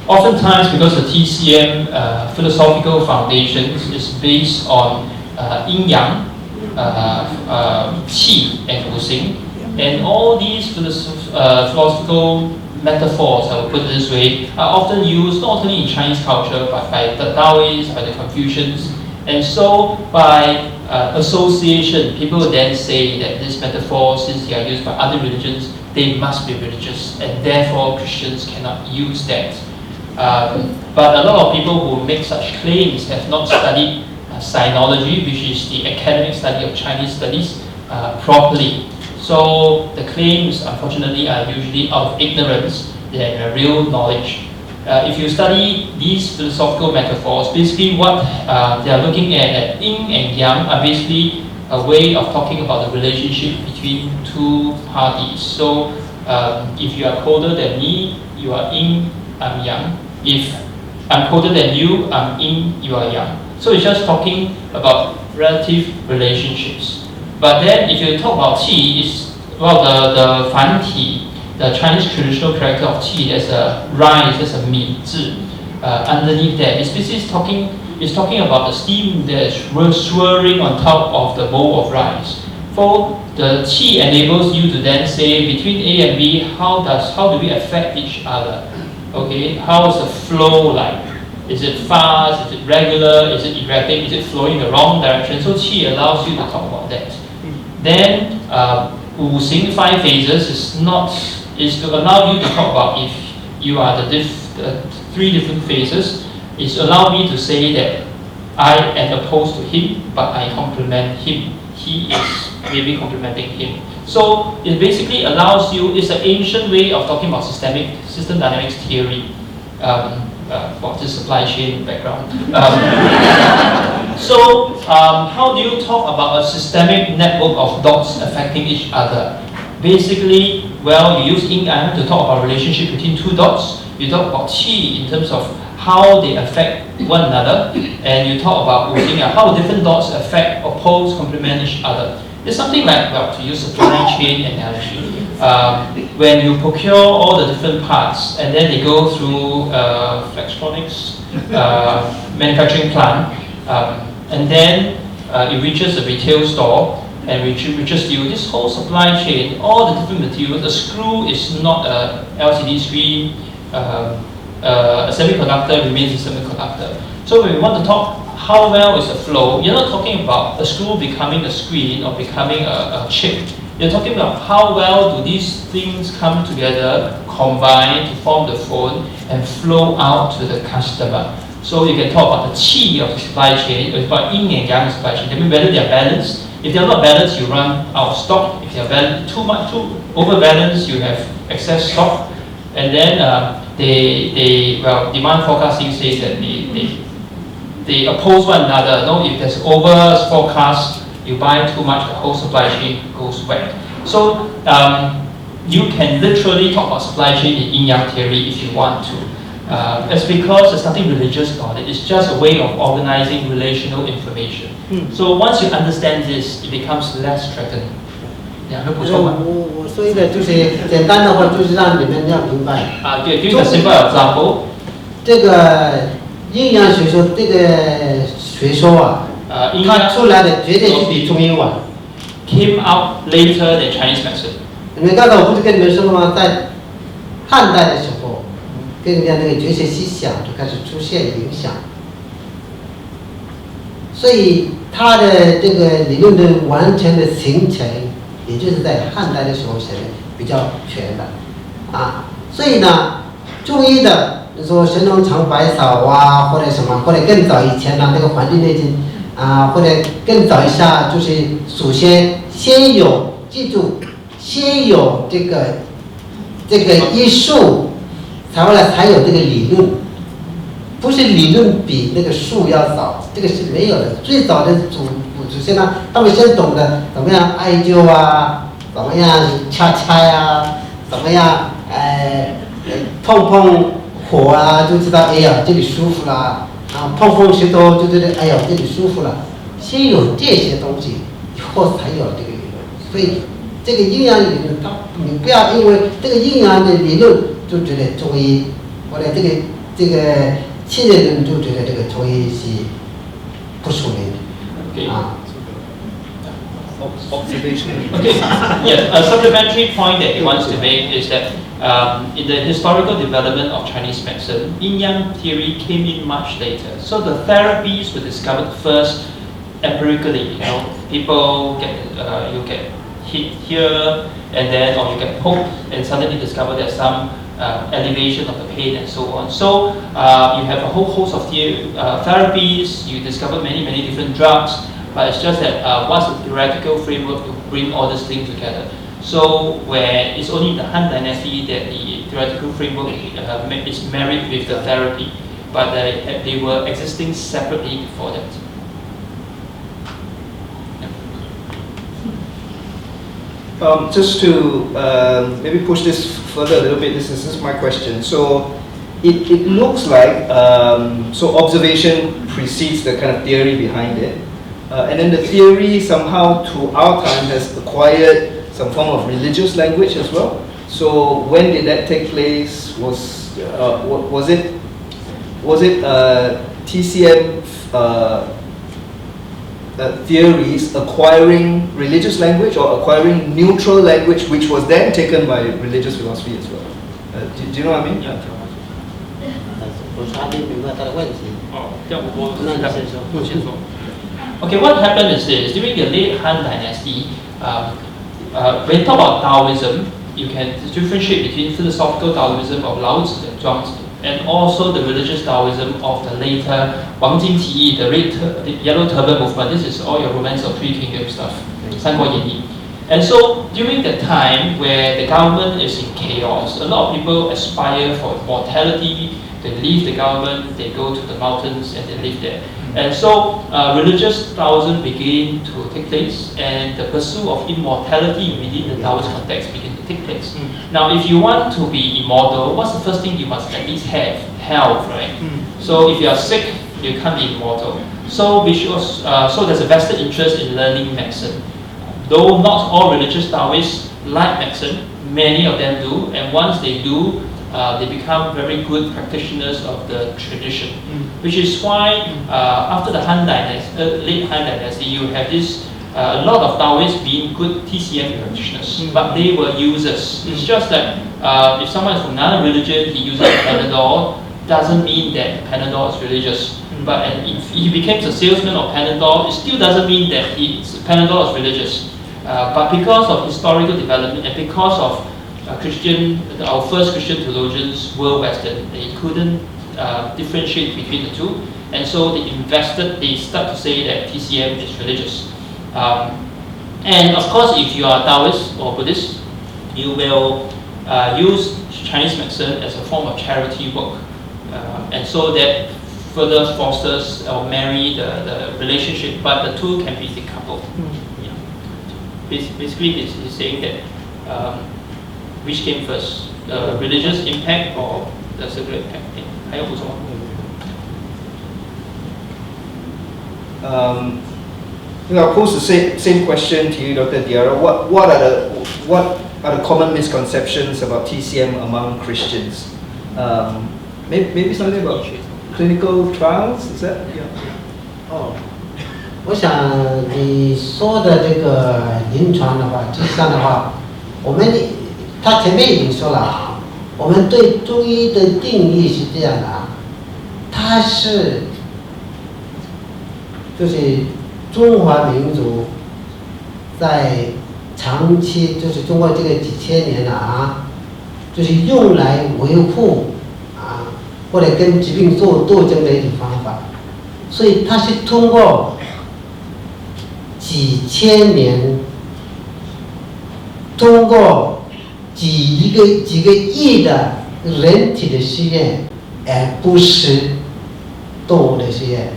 oftentimes because the TCM philosophical foundations is based on yin yang, qi and wu xing, and all these philosophical metaphors, I would put it this way, are often used not only in Chinese culture but by the Taoists, by the Confucians, and so by association, people then say that this metaphor, since they are used by other religions, they must be religious, and therefore Christians cannot use that. But a lot of people who make such claims have not studied sinology, which is the academic study of Chinese studies, properly. So the claims, unfortunately, are usually out of ignorance than real knowledge. If you study these philosophical metaphors, basically what they are looking at yin and yang are basically a way of talking about the relationship between two parties. So if you are colder than me, you are yin, I'm yang. If I'm colder than you, I'm yin, you are yang. So it's just talking about relative relationships. But then if you talk about qi, it's well the fanti, the Chinese traditional character of qi, there's a rise, there's a mi zi underneath that. It's basically talking about the steam that's swirling on top of the bowl of rice. For the qi enables you to then say between A and B, how do we affect each other? Okay, how is the flow like? Is it fast? Is it regular? Is it erratic? Is it flowing in the wrong direction? So qi allows you to talk about that. Then wu xing 5 phases is to allow you to talk about if you are the 3 different phases. It's allow me to say that I am opposed to him, but I complement him. He is maybe complementing him. So it basically allows you, it's an ancient way of talking about system dynamics theory. Well, this supply chain background. So how do you talk about a systemic network of dots affecting each other? Basically, well, you use yin yang to talk about relationship between 2 dots. You talk about qi in terms of how they affect one another, and you talk about wu xing, how different dots affect, oppose, complement each other. It's something like, well, to use supply chain analogy, when you procure all the different parts and then they go through Flextronics manufacturing plant, and then it reaches a retail store and reaches you. This whole supply chain, all the different materials. A screw is not a LCD screen. A semiconductor remains a semiconductor. So when we want to talk how well is the flow, you're not talking about a screw becoming a screen or becoming a chip. You're talking about how well do these things come together, combine to form the phone and flow out to the customer. So you can talk about the qi of the supply chain, about yin and yang supply chain. I mean, whether they are balanced. If they are not balanced, you run out of stock. If they are too overbalanced, you have excess stock. And then demand forecasting says that they oppose one another. No, if there's over forecast, you buy too much, the whole supply chain goes whack. So you can literally talk about supply chain in yin yang theory if you want to. It's because there's nothing religious about it. It's just a way of organizing relational information. So once you understand this, it becomes less threatening. 我说一个就是简单的话，就是让你们要明白。Give a simple example. 这个阴阳学说，这个学说啊，它出来的绝对是比中医晚。Came out later than Chinese medicine. 你们刚才我不是跟你们说了吗？在汉代的时候，跟人家那个哲学思想就开始出现影响，所以它的这个理论的完全的形成。也就是在汉代的时候写的比较全的，所以呢，中医的，你说神农尝百草啊，或者什么，或者更早以前呢，那个《黄帝内经》或者更早一下，就是首先先有，记住，先有这个医术，才有这个理论，不是理论比那个术要早，这个是没有的。最早的祖先呢，他们先懂得怎么样艾灸啊，怎么样掐呀，怎么样碰火啊，就知道哎呀这里舒服了，碰石头就觉得哎呀这里舒服了。先有这些东西，以后才有这个理论。所以这个阴阳理论，你不要因为这个阴阳的理论就觉得中医，或者这个气的人就觉得这个中医是不属灵的。Observation. Okay. Yes. A supplementary point that he wants to make is that in the historical development of Chinese medicine, yin yang theory came in much later. So the therapies were discovered first empirically. You know, people you get hit here and then, or you get poked and suddenly discover there's some elevation of the pain and so on. So you have a whole host of therapies. You discover many different drugs. But it's just that what's the theoretical framework to bring all these things together? So where it's only in the Han Dynasty that the theoretical framework is married with the therapy, but they were existing separately before that. Just to maybe push this further a little bit, this is my question. So it looks like so observation precedes the kind of theory behind it. And then the theory somehow to our time has acquired some form of religious language as well. So when did that take place? Was it TCM theories acquiring religious language or acquiring neutral language, which was then taken by religious philosophy as well? Do you know what I mean? Yeah. 我查不明白他的问题。那你先说。 Okay, what happened is this. During the late Han Dynasty, when you talk about Taoism, you can differentiate between philosophical Taoism of Lao Tzu and Zhuangzi, and also the religious Taoism of the later Wang Jing Qi, the Yellow Turban movement. This is all your Romance of Three Kingdoms stuff, 三国演义. And so during the time where the government is in chaos, a lot of people aspire for immortality. They leave the government, they go to the mountains, and they live there. And so religious Taoism began to take place, and the pursuit of immortality within the Taoist context began to take place. Now, if you want to be immortal, what's the first thing you must at least have? Health, right? So if you are sick, you can't be immortal. So so there's a vested interest in learning medicine. Though not all religious Taoists like medicine, many of them do, and once they do, they become very good practitioners of the tradition, which is why after the late Han Dynasty, you have this a lot of Taoists being good TCM practitioners, but they were users. It's just that if someone is from another religion, he uses Panadol, doesn't mean that Panadol is religious. But if he becomes a salesman of Panadol, it still doesn't mean that Panadol is religious. But because of historical development and because of our first Christian theologians were Western, they couldn't differentiate between the two, and so they start to say that TCM is religious. And of course, if you are Taoist or Buddhist, you will use Chinese medicine as a form of charity work, and so that further fosters or marry the relationship, but the two can be decoupled. Yeah. Basically, it's saying that which came first, the religious impact or the secular impact? 还有补充吗？ I'll pose the same question to you, Dr. Diarra. What are the common misconceptions about TCM among Christians? Maybe something about clinical trials. Is that? Yeah. 我想你说的这个临床的话，实际上的话，他前面已经说了啊，我们对中医的定义是这样的啊，它是就是中华民族在长期就是中国这个几千年了啊，就是用来维护啊或者跟疾病做斗争的一种方法，所以它是通过几千年，通过几个亿的人体的实验，而不是动物的实验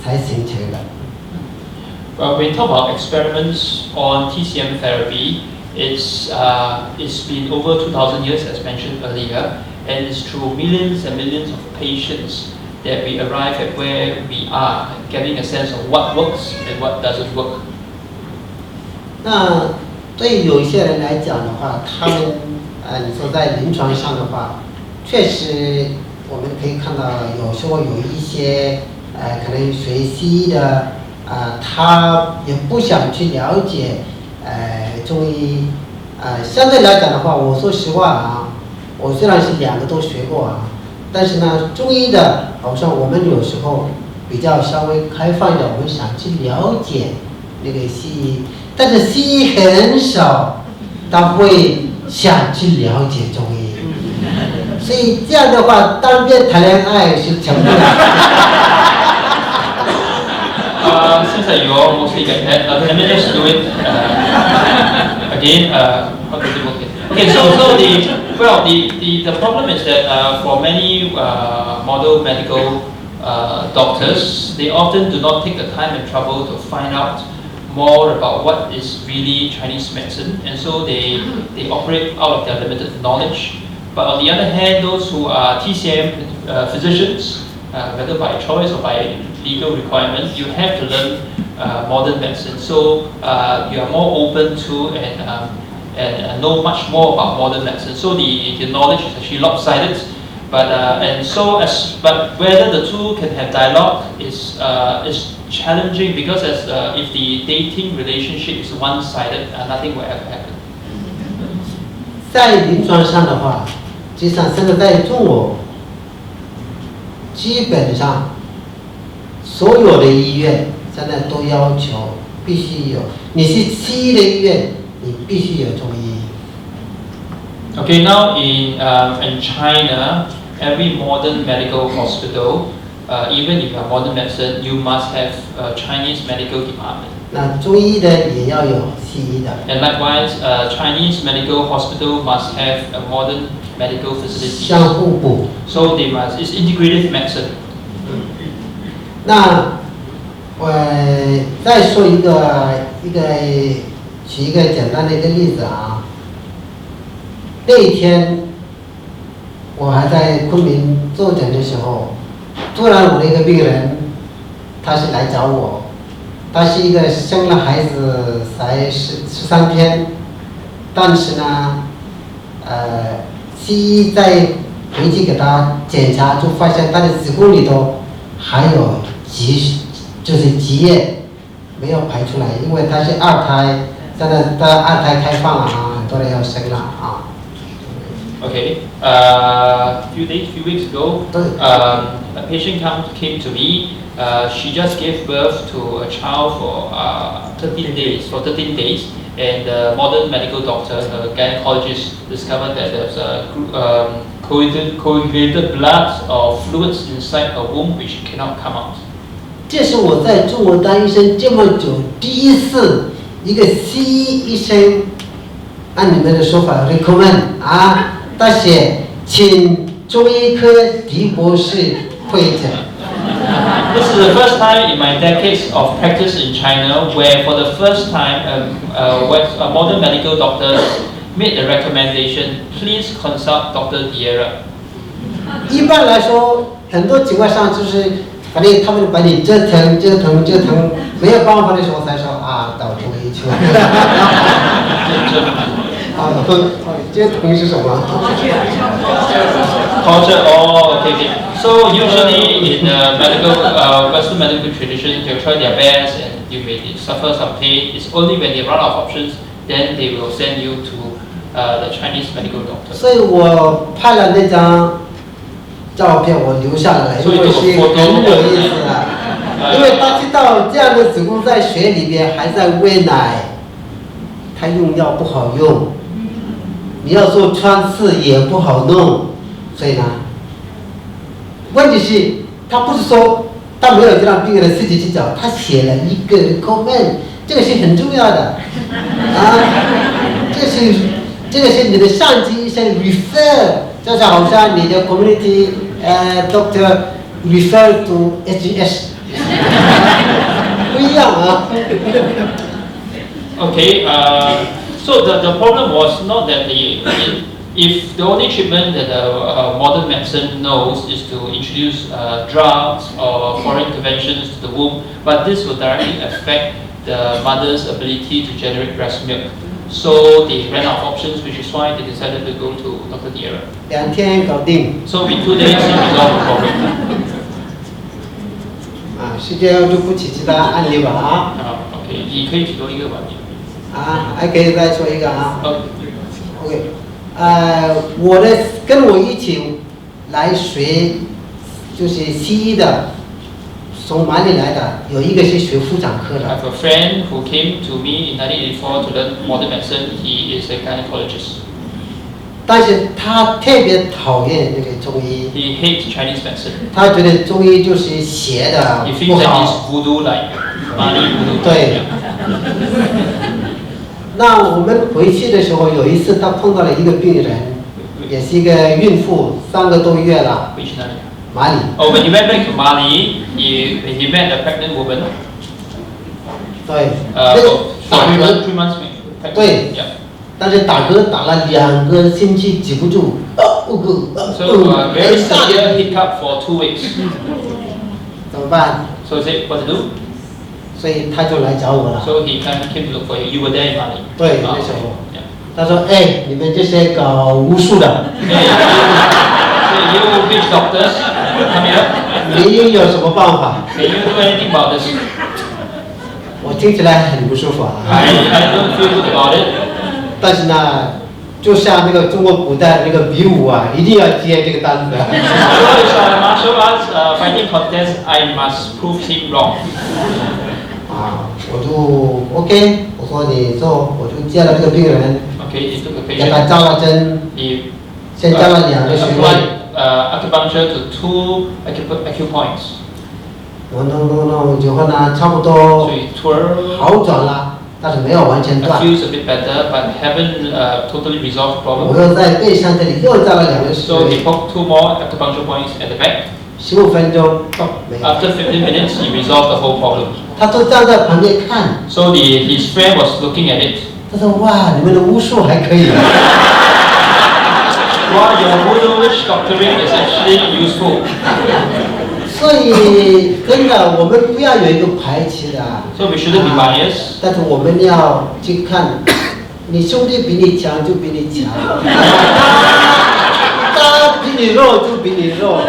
才形成的。When we talk about experiments on TCM therapy, it's been over 2,000 years, as mentioned earlier, and it's through millions and millions of patients that we arrive at where we are, getting a sense of what works and what doesn't work. 那对有一些人来讲的话，他们你说在临床上的话，确实我们可以看到，有时候有一些可能学西医的他也不想去了解中医相对来讲的话，我说实话啊，我虽然是两个都学过啊，但是呢，中医的好像我们有时候比较稍微开放一点，我们想去了解那个西医，但是西医很少他会想去了解中医，所以这样的话，单边谈恋爱是成不了。Since you all mostly get that, let me just do it again. How does it work? Okay, so the problem is that for many model medical doctors, they often do not take the time and trouble to find out more about what is really Chinese medicine, and so they operate out of their limited knowledge. But on the other hand, those who are TCM physicians, whether by choice or by legal requirement, you have to learn modern medicine. So you are more open to and know much more about modern medicine. So the knowledge is actually lopsided. But but whether the two can have dialogue is challenging, because if the dating relationship is one-sided, nothing will ever happen. 在临床上的话，实际上现在在中国，基本上所有的医院现在都要求必须有，你是西医的医院，你必须有中医。Okay, now in China, every modern medical hospital, even if you are modern medicine, you must have a Chinese medical department. 那中医的也要有西医的。And likewise, Chinese medical hospital must have a modern medical facility. 相互补。So it's integrative medicine. 那我再说举一个简单的一个例子啊。那一天我还在昆明坐诊的时候，突然我的一个病人，他是来找我，他是一个生了孩子才13天，但是呢，西医再回去给他检查，就发现他的子宫里头还有就是积液没有排出来，因为他是二胎，现在他二胎开放了啊，很多人要生了啊。Okay. Few weeks ago, a patient came to me. She just gave birth to a child for 13 days, and the modern medical doctor, a gynecologist, discovered that there's coagulated blood or fluids inside her womb which cannot come out. 这是我在中国当医生这么久第一次，一个西医医生按你们的说法 recommend 啊。他写，请中医科狄博士会诊。This is the first time in my decades of practice in China where, for the first time, a modern medical doctor made the recommendation: please consult Dr. Diera. 一般来说，很多情况上就是，反正他们把你折腾，没有办法的时候才说啊，到中医去。折腾是什么 Torture. Oh, okay. So usually in the Western medical tradition, they'll try their best, and you may suffer some pain. It's only when they run out of options, then they will send you to the Chinese medical doctor. 所以我拍了那张照片，我留下来，因为是很有意思的。因为他知道这样的子宫在血里边还在喂奶，他用药不好用。你要做穿刺也不好弄，所以呢，问题是他不是说他没有让病人自己去找，他写了一个 comment， 这个是很重要的啊，这个是你的上级医生 refer， 就是好像你的 community doctor refer to SGS， 不一样啊。Okay. So the problem was not that if the only treatment that modern medicine knows is to introduce drugs or foreign interventions to the womb, but this will directly affect the mother's ability to generate breast milk. So they ran out of options, which is why they decided to go to Dr. Diera. 2天搞定。So in 2 days, he resolved the problem. 时间就不提其他案例吧啊。Okay. 你可以举多一个吧。还可以再说一个啊。OK， 跟我一起来学就是西医的，从哪里来的？有一个是学妇产科的。I have a friend who came to me in 1984 to learn modern medicine. He is a gynecologist. 但是他特别讨厌那个中医。He hates Chinese medicine. 他觉得中医就是邪的，不好。He thinks that it's voodoo, like money voodoo. 对。那我们回去的时候，有一次他碰到了一个病人，也是一个孕妇，3个多月了。马里。Oh, when he went back to Mali, he met a pregnant woman. 对。打嗝 3 months. 对。但是打嗝打了2个星期，止不住。So very severe hiccup for 2 weeks. 怎么办 ？So he said, what to do? 所以他就来找我了。 So he came to look for you. You were there in Mali. 对，那时候。他说：“哎，你们这些搞巫术的。” Hey, you witch doctors, come here. 你有什么办法 ？Can you do anything about this? 我听起来很不舒服啊。I don't feel good about it. 但是呢，就像那个中国古代那个比武啊，一定要接这个单子。So it's a martial arts fighting contest. I must prove him wrong. 我就 OK， 我说你做，我就接了这个病人，给他扎了针，先扎了2个穴位。Acupuncture to 2 acupoints. 弄，之后呢，差不多好转了，但是没有完全断。Feels a bit better, but haven't totally resolved the problem. 我又在背上这里又扎了2个穴位。So he poked 2 more acupuncture points at the back. 15分钟。After 15 minutes, he resolved the whole problem. 他都站在旁边看。So his friend was looking at it. 他说：“哇，你们的巫术还可以。” Wow, your voodoo witch doctoring is actually useful. 所以真的，我们不要有一个排斥的。So we shouldn't be biased. 但是我们要去看，你兄弟比你强就比你强。你弱就比你弱，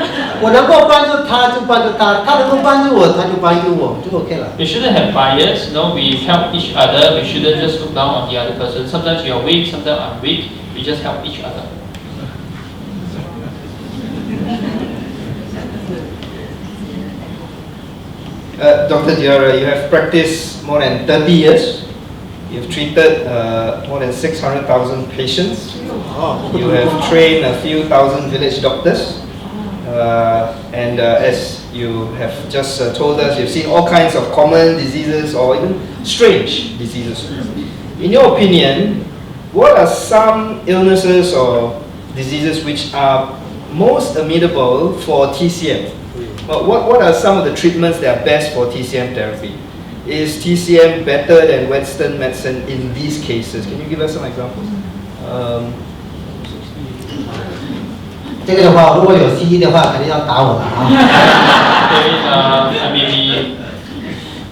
我能够帮助他就帮助他，他能够帮助我他就帮助我，就 OK 了。We shouldn't have bias. No, we help each other. We shouldn't just look down on the other person. Sometimes you are weak, sometimes I'm weak. We just help each other. Dr. Diarra, you have practiced more than 30 years. You've treated more than 600,000 patients. You have trained a few thousand village doctors. And as you have just told us, you've seen all kinds of common diseases or even strange diseases. In your opinion, what are some illnesses or diseases which are most amenable for TCM? What are some of the treatments that are best for TCM therapy? Is TCM better than Western medicine in these cases? Can you give us some examples? 这个的话，如果有西医的话，肯定要打我了啊。Okay, maybe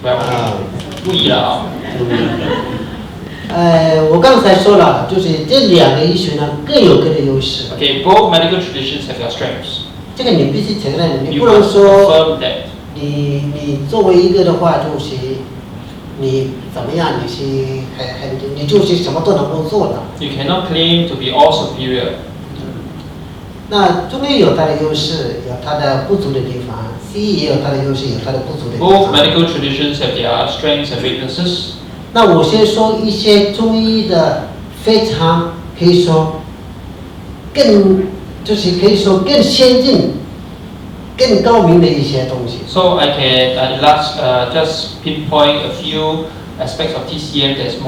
well, 不一样啊。我刚才说了，就是这两个医学呢各有各的优势。Okay, both medical traditions have their strengths. 这个你必须承认，你 You 不能 must 说 confirm that. 你作为一个的话，就是你怎么样，你就是什么都能够做的。You cannot claim to be all superior. 那中医有它的优势，有它的不足的地方；西医也有它的优势，有它的不足的地 Both 方。 medical traditions have their strengths and weaknesses. 那我先说一些中医的非常可以说就是可以说更先进、更高明的一些东西。 So I can just pinpoint a few aspects of TCM that's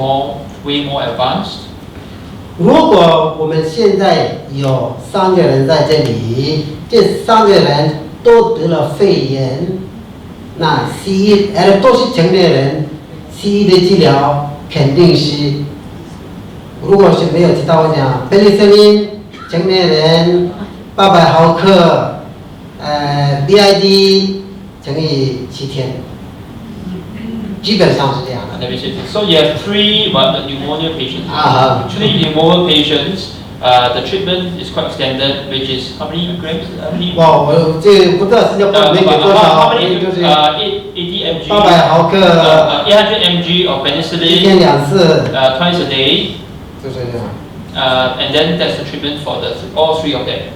way more advanced. 如果我们现在有3个人在这里，这3个人都得了肺炎，那西医都是成年人，西医的治疗肯定是，如果是没有其他我讲penicillin成年人800毫克，BID 乘以7天，基本上是这样的。 Let me say this. So you have 3 pneumonia patients. Ah. 3 pneumonia patients. The treatment is quite standard, which is how many grams?哇，我这不知道新加坡没给多 How 少， many? 就是80 mg. 800毫克800 mg of ，1 penicillin. 天2次， Twice a day. 就是这样。 And then that's the treatment for all 3 of them.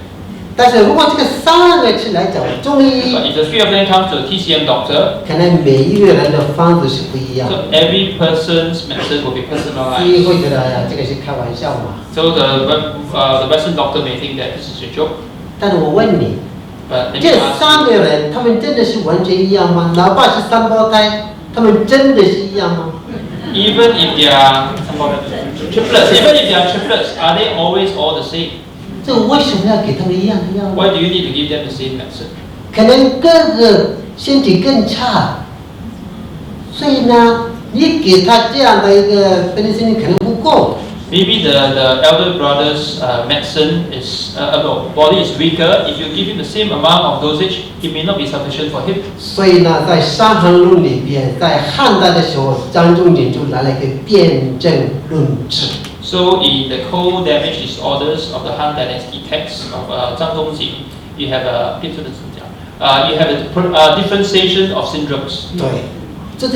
但是如果这个3个去来讲中医， But if the 3 of them comes to a TCM doctor, 可能每一个人的方子是不一样。 so every person's medicine will be 西医 personalized. 会觉得哎呀，这个是开玩笑嘛。 So the Western doctor may think that this is a joke. 但是我问你， But let 这 me ask 3 you, 个人他们真的是完全一样吗？哪怕是3胞胎，他们真的是一样吗？ even if they are triplets, are they always all the same? 这个为什么要给他们一样的药呢？ Why do you need to give them the same medicine? 可能各个身体更差，所以呢，你给他这样的一个penicillin可能不够。 Maybe the elder brother's medicine body is weaker. If you give him the same amount of dosage, it may not be sufficient for him. 所以呢，在《伤寒论》里边，在汉代的时候，张仲景就来了一个辩证论治。 So in the cold damage disorders of the Han Dynasty text of Zhang Dongxing, you have a differentiation of syndromes. 对，这个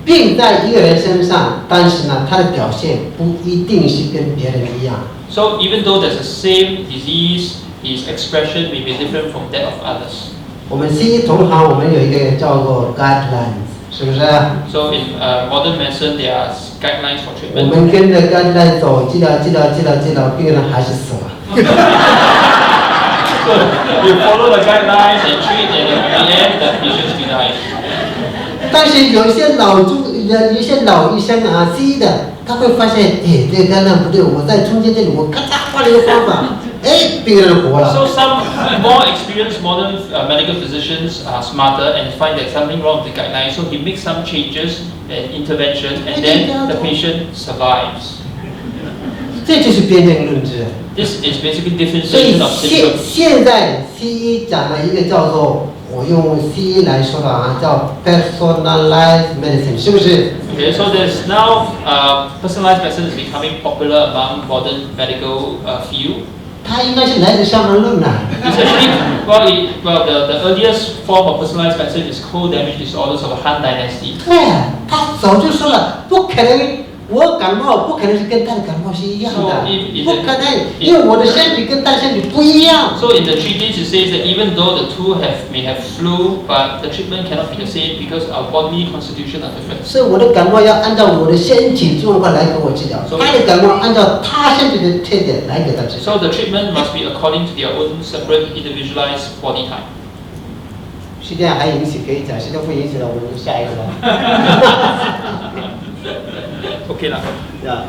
病在一个人身上，但是呢，他的表现不一定是跟别人一样。 So even though there's the same disease, his expression may be different from that of others. 我们西医同行，我们有一个叫做 guidelines， 是不是？ So in modern medicine, there are guidelines for 我 treatment. 们跟着 guidelines 走，治疗，病人还是死了。 So you follow the guidelines and treat, and in the end, the patient will die. 但是有一些老医生啊，西医的，他会发现，哎，这个肝脏不对，我在中间这里，我咔嚓换了一个方法，哎，病人活了。 So some more experienced modern medical physicians are smarter and find there's something wrong with the guidelines. So he makes some changes and intervention, and then the patient survives. 这就是辩证论治。 This is basically 所以 differentiation of syndromes. 现在西医讲了一个叫做，我用西医来说的啊，叫 personalized medicine， 是不是？ Okay, so there's now personalized medicine is becoming popular among modern medical field. 他应该是来自相反论呐。It's actually, the earliest form of personalized medicine is cold damage disorders of the Han Dynasty. 对，他早就说了，不可能，我感冒不可能是跟他的感冒是一样的，不可能，因为我的身体跟他的身体不一样。So in the treatise it says that even though the two may have flu, but the treatment cannot be the same because our bodily constitution are different. 所以我的感冒要按照我的身体状况来给我治疗，他的感冒按照他身体的特点来给他治疗。So the treatment must be according to their own separate individualized body type. 时间还允许可以讲，时间不允许了，我们就下一个吧。Okay lah. Yeah.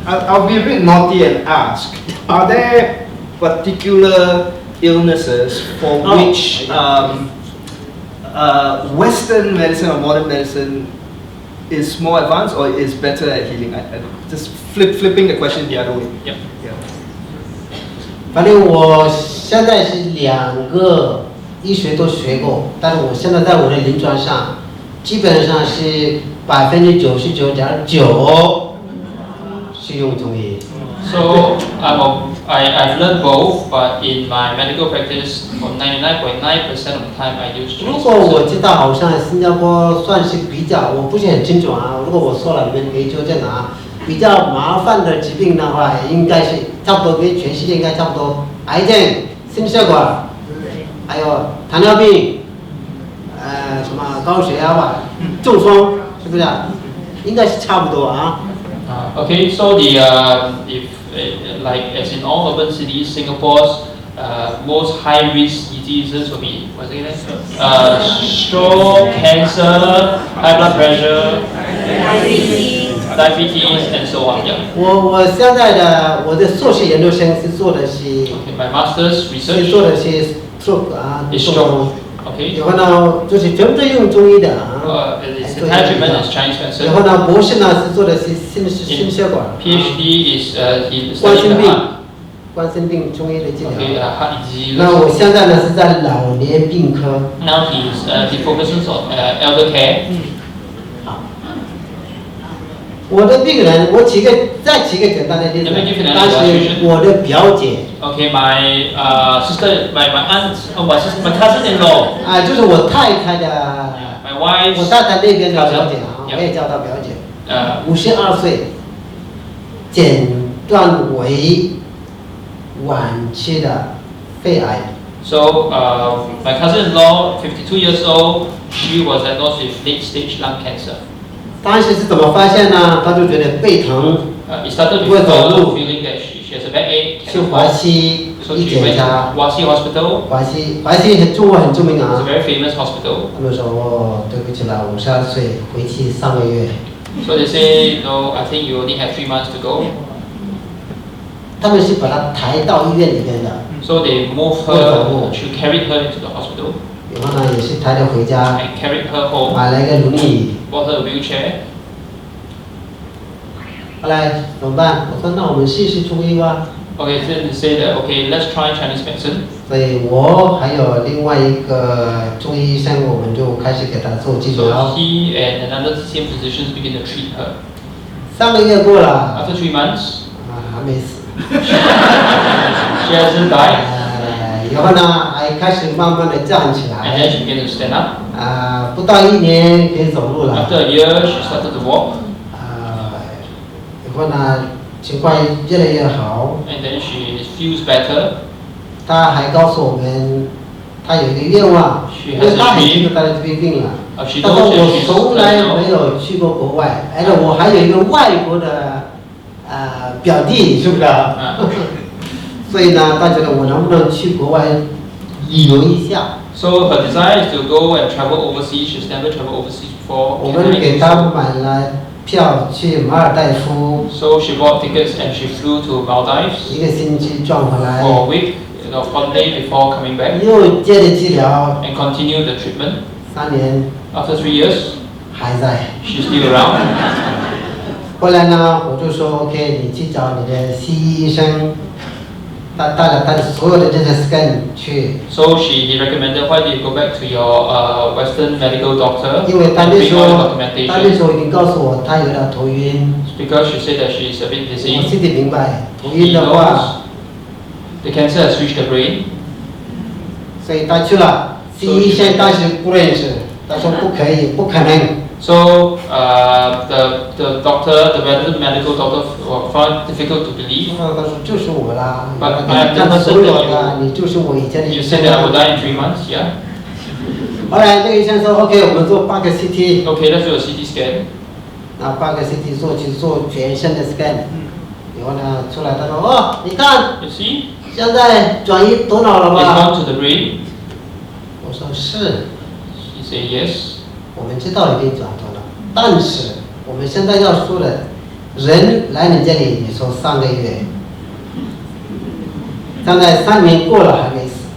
I'll be a bit naughty and ask, are there particular illnesses for which Western medicine or modern medicine is more advanced or is better at healing? Just flipping the question the other way. Yep. Yeah. 反正我现在是2个医学都学过，但是我现在在我的临床上，基本上是99.9%是用中医。So I've learned both, but in my medical practice, for 99.9% of the time I use Chinese 如果我 medicine. 知道好像新加坡算是比较，我不是很清楚啊。如果我说了，你们可以纠正啊。比较麻烦的疾病的话，应该是差不多跟全世界应该差不多，癌症、心血管，还有糖尿病，什么高血压吧，中风，是不是啊？应该是差不多啊。Okay, so like as in all urban cities, Singapore's most high risk diseases will be stroke, cancer, high blood pressure, diabetes, and so on. Yeah. 我现在的我的硕士研究生是做的是， Okay, my master's 是 research 做的是 stroke 啊， is 中 stroke. 风。 Okay. 然后呢，就是全部都用中医的啊。Its entire treatment is Chinese 然后 medicine. 呢，博士呢是做的是心血管。PhD is he 冠 studied 心 the 病 heart. 冠心病中医的治 Okay, 疗。 heart disease. 那我现在呢是在老年病科。 Now he focuses on elder care. 我的病人，再举个简单的例子， Let me give you an 当时 illustration. 我的表姐 Okay, my sister, my aunt, my cousin-in-law, 啊，就是我太太的， my wife's 我太太那边的表姐啊， cousin. 我也叫她表姐， Yeah. 52岁，诊断为晚期的肺癌。 So my cousin-in-law, 52 years old, she was diagnosed with late-stage lung cancer. 当时是怎么发现呢？她就觉得背疼， It started with her feeling that she has a backache. 去华西 So 一 she 检 went 查， to Wasi Hospital. 华西中国很著名 It's a 啊。 very famous hospital. 他们说哦，对不起了，52岁，回去3个月。 So they say, no, I think you only have 3 months to go. 他们是把她抬到医院里面的， So they moved her, she carried her into the hospital 然后呢也是抬着回家， and carried her home, 买了一个轮椅。 bought her a wheelchair. 后来怎么办？我说那我们试试中医吧。 Okay, so they say that, okay, let's try Chinese medicine. 所以我还有另外一个中医医生，我们就开始给她做治 So 疗。 he and another TCM physicians begin to treat her. 3个月过了， After 3 months, 还没死。 she hasn't died, 然后呢，还开始慢慢的站起 and 来。 then she began to stand up. 不到1年可以走路了。 After a year, she started to walk, 然后呢，情况越来越好。 and then she feels better. 他还告诉我们，他有一个愿望， She 因 has 为他 a 很 dream. 清楚他的这病了。 She 他 knows 说 that 我 she's 从来 terminal. 没有去过国外，而且我还有一个外国的表弟，是不是？所以呢，他觉得我能不能去国外旅游一下？ So her desire is to go and travel overseas. She's never traveled overseas before. 我 Can 们 I 给 do 他 so? 买了票去马尔代夫， So she bought tickets and she flew to Maldives 1个星期转回来， for a week, holiday before coming back, 又接着治疗， and continued the treatment. 3年 After 3 years, 还在。 she's still around. 后来呢，我就说 OK， 你去找你的西医医生，他带了他的所有的这些 scan 去， So he recommended, why did you go back to your Western medical doctor 因为他 and 那 bring 时 all 候 the 他那 documentation? 时候已经告诉我他有点头晕， Because she said that she is a bit 我 dizzy. 心里明白，头 He 晕的 knows. 话 The cancer has reached the brain. 所以他去了，第一线当时不认识，他说不可以，不可能。So the doctor, the resident medical doctor, found it difficult to believe. 他说就是我啦， But I 让他 understood 所有 that 的，你就是我以前的 you 医 said 生 that I would 啊。 die in 3 months. Yeah. 后来那个医生说 OK， 我们做8个 CT， Okay, let's do a CT scan. 那8个 CT 做全身的 scan， 以后呢出来他说哦，你看 You see, 现在转移头脑了 it's 吧？ gone to the brain. 我说是， She said yes. 我们知道已经转头了，但是我们现在要说的，人来你这里，你说3个月，现在3年过了还没死。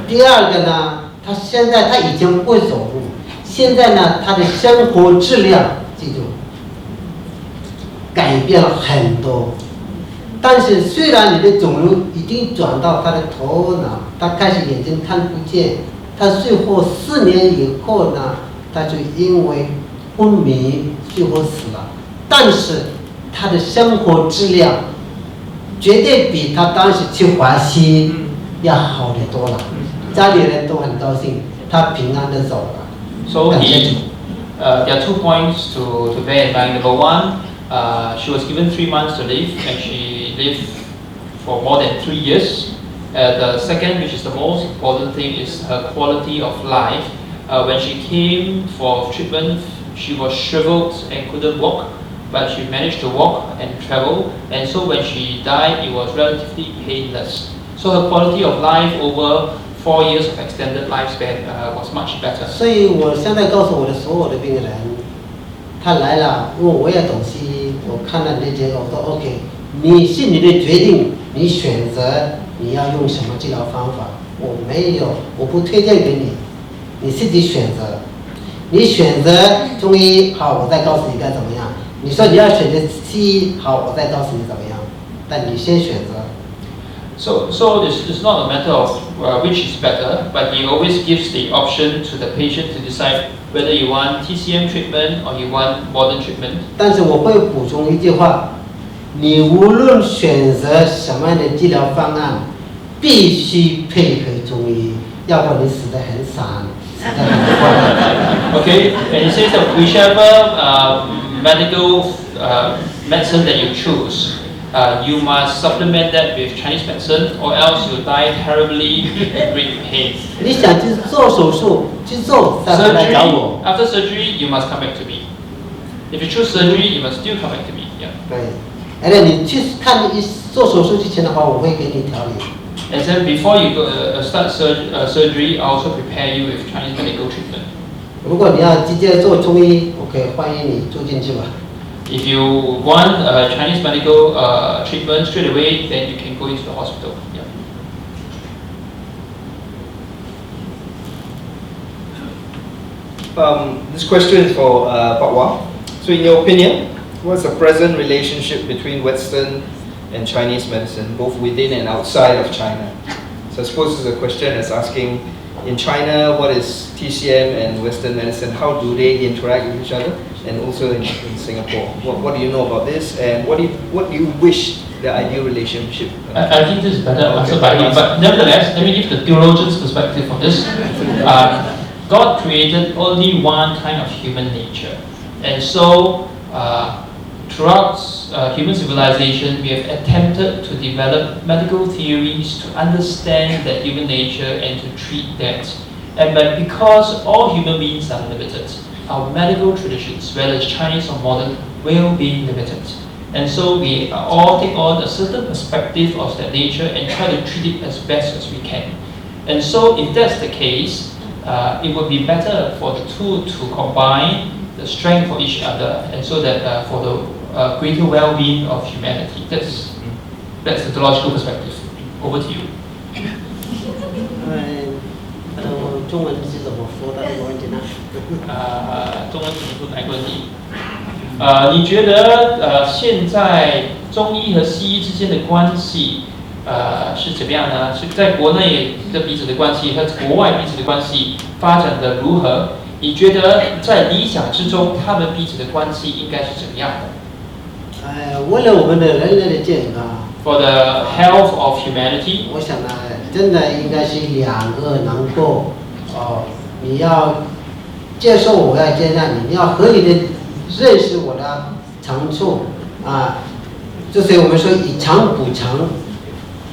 第二个呢，他现在他已经会走路，现在呢他的生活质量，记住，改变了很多。但是虽然你的肿瘤已经转到他的头脑，他开始眼睛看不见，他最后4年以后呢，他就因为昏迷最后死了。但是他的生活质量绝对比他当时去华西要好得多了，家里人都很高兴，他平安的走了。 So 感谢主。 there are 2 points to bear in mind. Number 1, she was given 3 months to live, and she lived for more than 3 years. The second, which is the most important thing, is her quality of life. When she came for treatment, she was shriveled and couldn't walk, but she managed to walk and travel. And so when she died, it was relatively painless. So her quality of life over 4 years of extended lifespan was much better. 所以我现在告诉我的所有的病人，他来了，因为我也懂西医，我看了你的结果，我说 OK， 你是你的决定，你选择你要用什么治疗方法，我没有，我不推荐给你，你自己选择。你选择中医好，我再告诉你该怎么样。你说你要选择西医好，我再告诉你怎么样。但你先选择。 So it's not a matter of which is better, but he always gives the option to the patient to decide whether you want TCM treatment or you want modern treatment. 但是我会补充一句话：你无论选择什么样的治疗方案，必须配合中医，要不然你死得很惨，死得很快。Okay, and he says that whichever medical medicine that you choose, you must supplement that with Chinese medicine, or else you'll die terribly in great pain. 你想去做手术，去做，再回来找 Surgery, 我。 after surgery, you must come back to me. If you choose surgery, you must still come back to me. Yeah. 对，而且你去看做手术之前的话，我会给你调理。 And then before you go, start surgery, I also prepare you with Chinese medical treatment. 如果你要直接做中医，OK， 欢迎你住进去吧。 If you want Chinese medical treatment straight away, then you can go into the hospital. Yeah. This question is for Patwa. So in your opinion, what's the present relationship between Western and Chinese medicine, both within and outside of China? So I suppose this is a question that's asking, in China, what is TCM and Western medicine? How do they interact with each other? And also in Singapore, what do you know about this? And what do you wish the ideal relationship? I think this is better answered by him, but nevertheless, let me give the theologian's perspective on this. God created only one kind of human nature, and so throughout human civilization, we have attempted to develop medical theories to understand that human nature and to treat that. But because all human beings are limited, our medical traditions, whether it's Chinese or modern, will be limited. And so we all take on a certain perspective of that nature and try to treat it as best as we can. And so if that's the case, it would be better for the two to combine the strength for each other, and so that for the greater well-being of humanity. That's the theological perspective. Over to you. 中文是怎么说的这个问题呢？中文怎么说哪个问题？你觉得现在中医和西医之间的关系是怎么样呢？是在国内的彼此的关系和国外彼此的关系发展的如何？你觉得在理想之中，他们彼此的关系应该是怎么样的？为了我们的人类的健康， For the health of humanity, 我想呢，真的应该是两个能够你要接受我，要接纳你，你要合理的认识我的长处啊，就是我们说以长补长，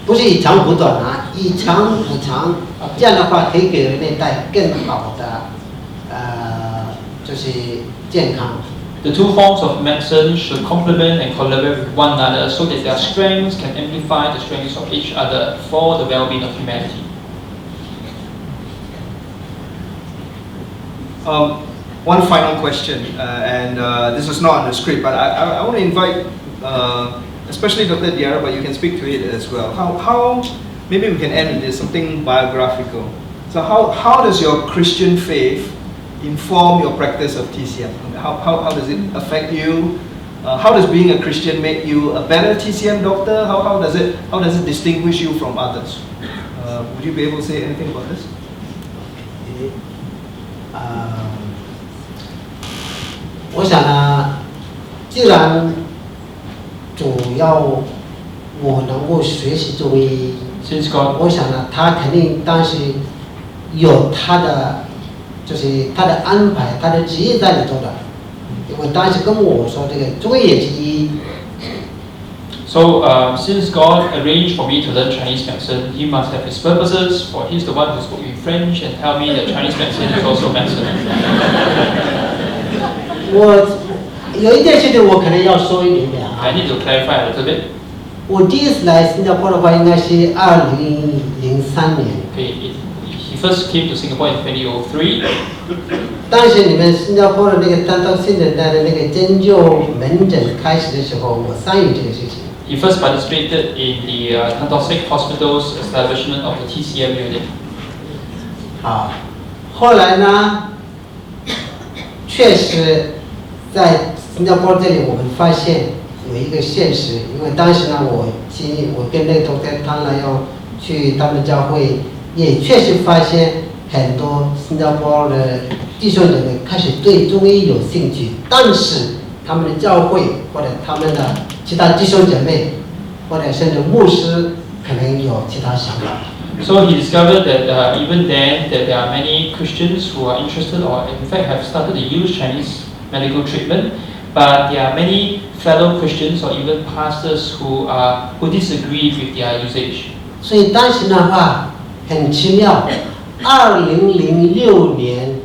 不是以长补短啊，以长补长，这样的话可以给人类带更好的就是健康。the two forms of medicine should complement and collaborate with one another so that their strengths can amplify the strengths of each other for the well-being of humanity. One final question, and this is not on the script, but I want to invite, especially Dr. Diarra, but you can speak to it as well. How maybe we can end with this, something biographical. So how does your Christian faith inform your practice of TCM? How does it affect you? How does being a Christian make you a better TCM doctor? How does it distinguish you from others? Would you be able to say anything about this? 我想呢，既然主要我能够学习中医，我想呢，他肯定当时有他的，就是他的安排，他的旨意在里头的。因为当时跟我说这个中医也是医。So since God arranged for me to learn Chinese medicine, He must have His purposes. For He's the one who spoke in French and tell me that Chinese medicine is also medicine. 我有一件事情我可能要说一点点啊。I need to clarify a little bit. 我第一次来新加坡的话，应该是2003年。Okay, he first came to Singapore in 2003. 当时你们新加坡的那个单刀新人代的那个针灸门诊开始的时候，我参与这个事情。He first participated in the Tan Tock Seng Hospital's establishment of the TCM unit. 好，后来呢，确实在新加坡这里，我们发现有一个现实，因为当时呢，我跟那个同学谈了要去他们教会，也确实发现很多新加坡的弟兄姐妹开始对中医有兴趣，但是他们的教会或者他们的其他弟兄姐妹，或者甚至牧师，可能有其他想法。So he discovered that even then that there are many Christians who are interested or in fact have started to use Chinese medical treatment, but there are many fellow Christians or even pastors who disagree with their usage. 所以当时的话很奇妙，2006年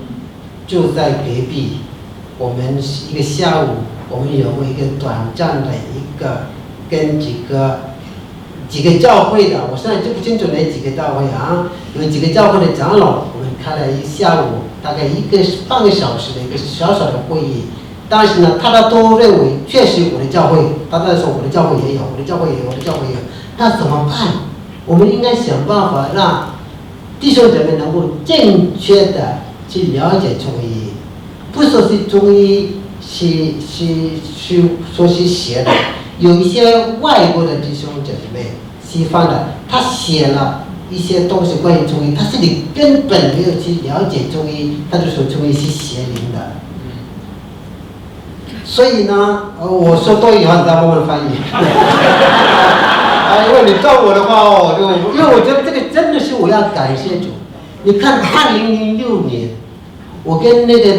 就在隔壁，我们一个下午，我们有一个短暂的一个跟几个教会的，我现在记不清楚哪几个教会啊，有几个教会的长老，我们开了一下午，大概半个小时的一个小小的会议。当时呢，他都认为确实我的教会，他在说我的教会也有，我的教会也有，我的教会也有，那怎么办？我们应该想办法让弟兄姐妹能够正确的去了解中医，不说是中医说是邪的，有一些外国的弟兄姐妹，西方的，他写了一些东西关于中医，他自己根本没有去了解中医，他就说中医是邪灵的。所以呢，我说多以后你再帮我翻译。因为你照我的话因为我觉得这个真的是我要感谢主。你看2006年，我跟那个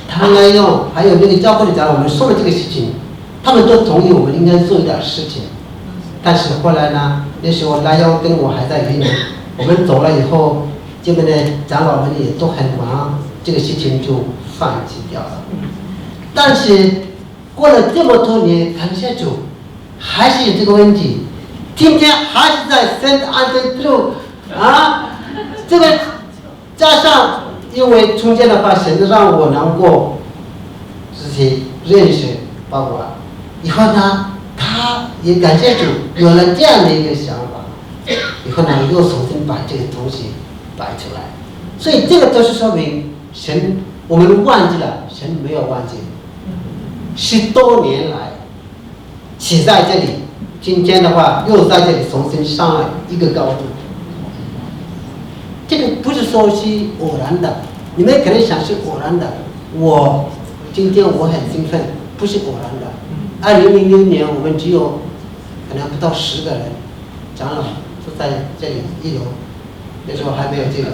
唐来用还有那个教会的长老，我们说了这个事情，他们都同意我们应该做一点事情。但是后来呢，那时候来用跟我还在云南，我们走了以后，这边的长老们也都很忙，这个事情就放弃掉了。但是过了这么多年，感谢主，还是有这个问题。今天还是在St. Andrew这个加上，因为中间的话，神让我能够自己认识包括以后呢，他也感谢主有了这样的一个想法，以后呢又重新把这个东西摆出来，所以这个都是说明神，我们忘记了，神没有忘记，10多年来起在这里。今天的话，又在这里重新上了一个高度。这个不是说是偶然的，你们可能想是偶然的。今天我很兴奋，不是偶然的。2006年我们只有可能不到10个人，长老就在这里1楼，那时候还没有这个，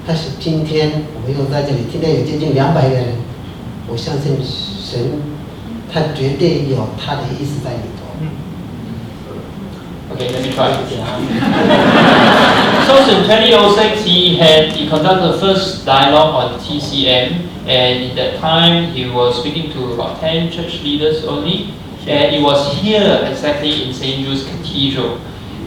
但是今天我们又在这里，今天有接近200个人，我相信神他绝对有他的意思在里头。Okay, let me try. So in 2006, he conducted the first dialogue on TCM, and in that time he was speaking to about 10 church leaders only, and it was here exactly in St. Jude's Cathedral.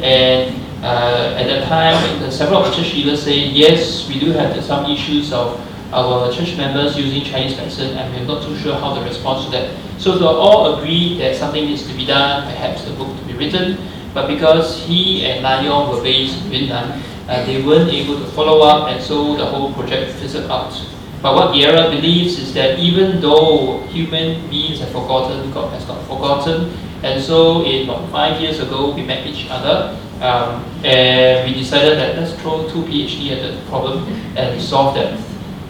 And at that time, several of the church leaders say, yes, we do have some issues of our church members using Chinese medicine, and we're not too sure how to respond to that. So they all agreed that something needs to be done, perhaps a book to be written. But because he and Nanyong were based in Vietnam, they weren't able to follow up, and so the whole project fizzled out. But what Guerra believes is that even though human beings have forgotten, God has not forgotten. And so about 5 years ago, we met each other, and we decided that let's throw 2 PhD at the problem and solve that.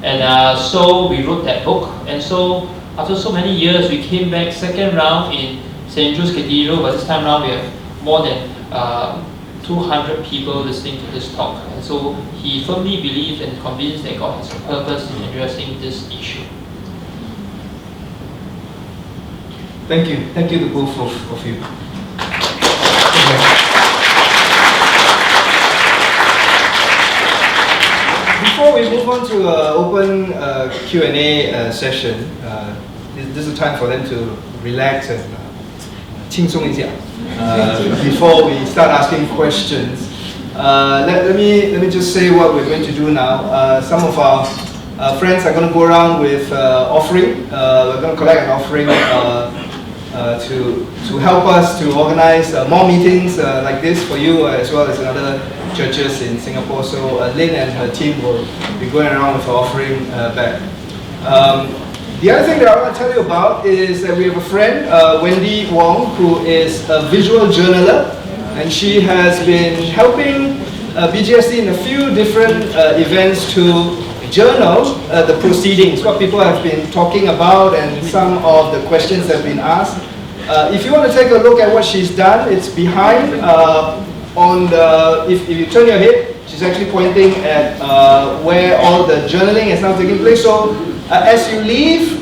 And so we wrote that book. And so after so many years, we came back second round in St. Jude's Cathedral, but this time around we have more than 200 people listening to this talk. And so he firmly believes and convinced that God has a purpose in addressing this issue. Thank you to both of you. Before we move on to open Q&A session, this is a time for them to relax and 轻松一下. Before we start asking questions, let me just say what we're going to do now. Some of our friends are going to go around with offering. We're going to collect an offering to help us to organize more meetings like this for you, as well as in other churches in Singapore. So Lynn and her team will be going around with an offering bag. The other thing that I want to tell you about is that we have a friend, Wendy Wong, who is a visual journaler, and she has been helping BGSC in a few different events to journal the proceedings, what people have been talking about, and some of the questions that have been asked. If you want to take a look at what she's done, it's behind on the, if you turn your head, she's actually pointing at where all the journaling is now taking place. So as you leave,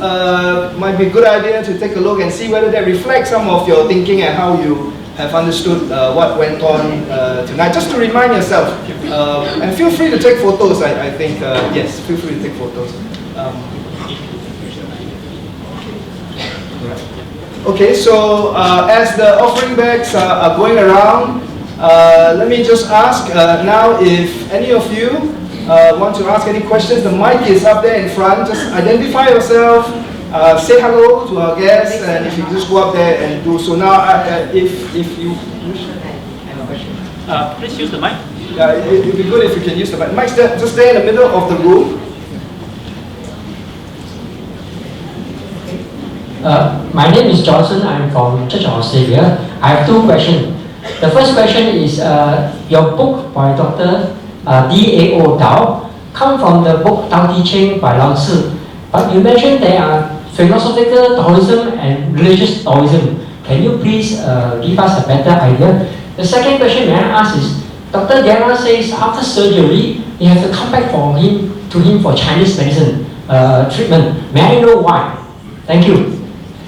might be a good idea to take a look and see whether that reflects some of your thinking and how you have understood what went on tonight, just to remind yourself. And feel free to take photos, I think. Yes, feel free to take photos. Okay, so as the offering bags are going around, let me just ask now if any of you want to ask any questions. The mic is up there in front. Just identify yourself, say hello to our guests, and if you just go up there and do so. Now, if you wish to have a question. Please use the mic. It would be good if you can use the mic. Mike's there, just stay in the middle of the room. My name is Johnson. I'm from Church of Australia. I have 2 questions. The first question is your book by Dr. D.A.O. Dao come from the book Tao Te Ching by Lao Tzu. But you mentioned there are philosophical Taoism and religious Taoism. Can you please give us a better idea? The second question may I ask is, Dr. Guerra says after surgery, you have to come back to him for Chinese medicine treatment. May I know why? Thank you.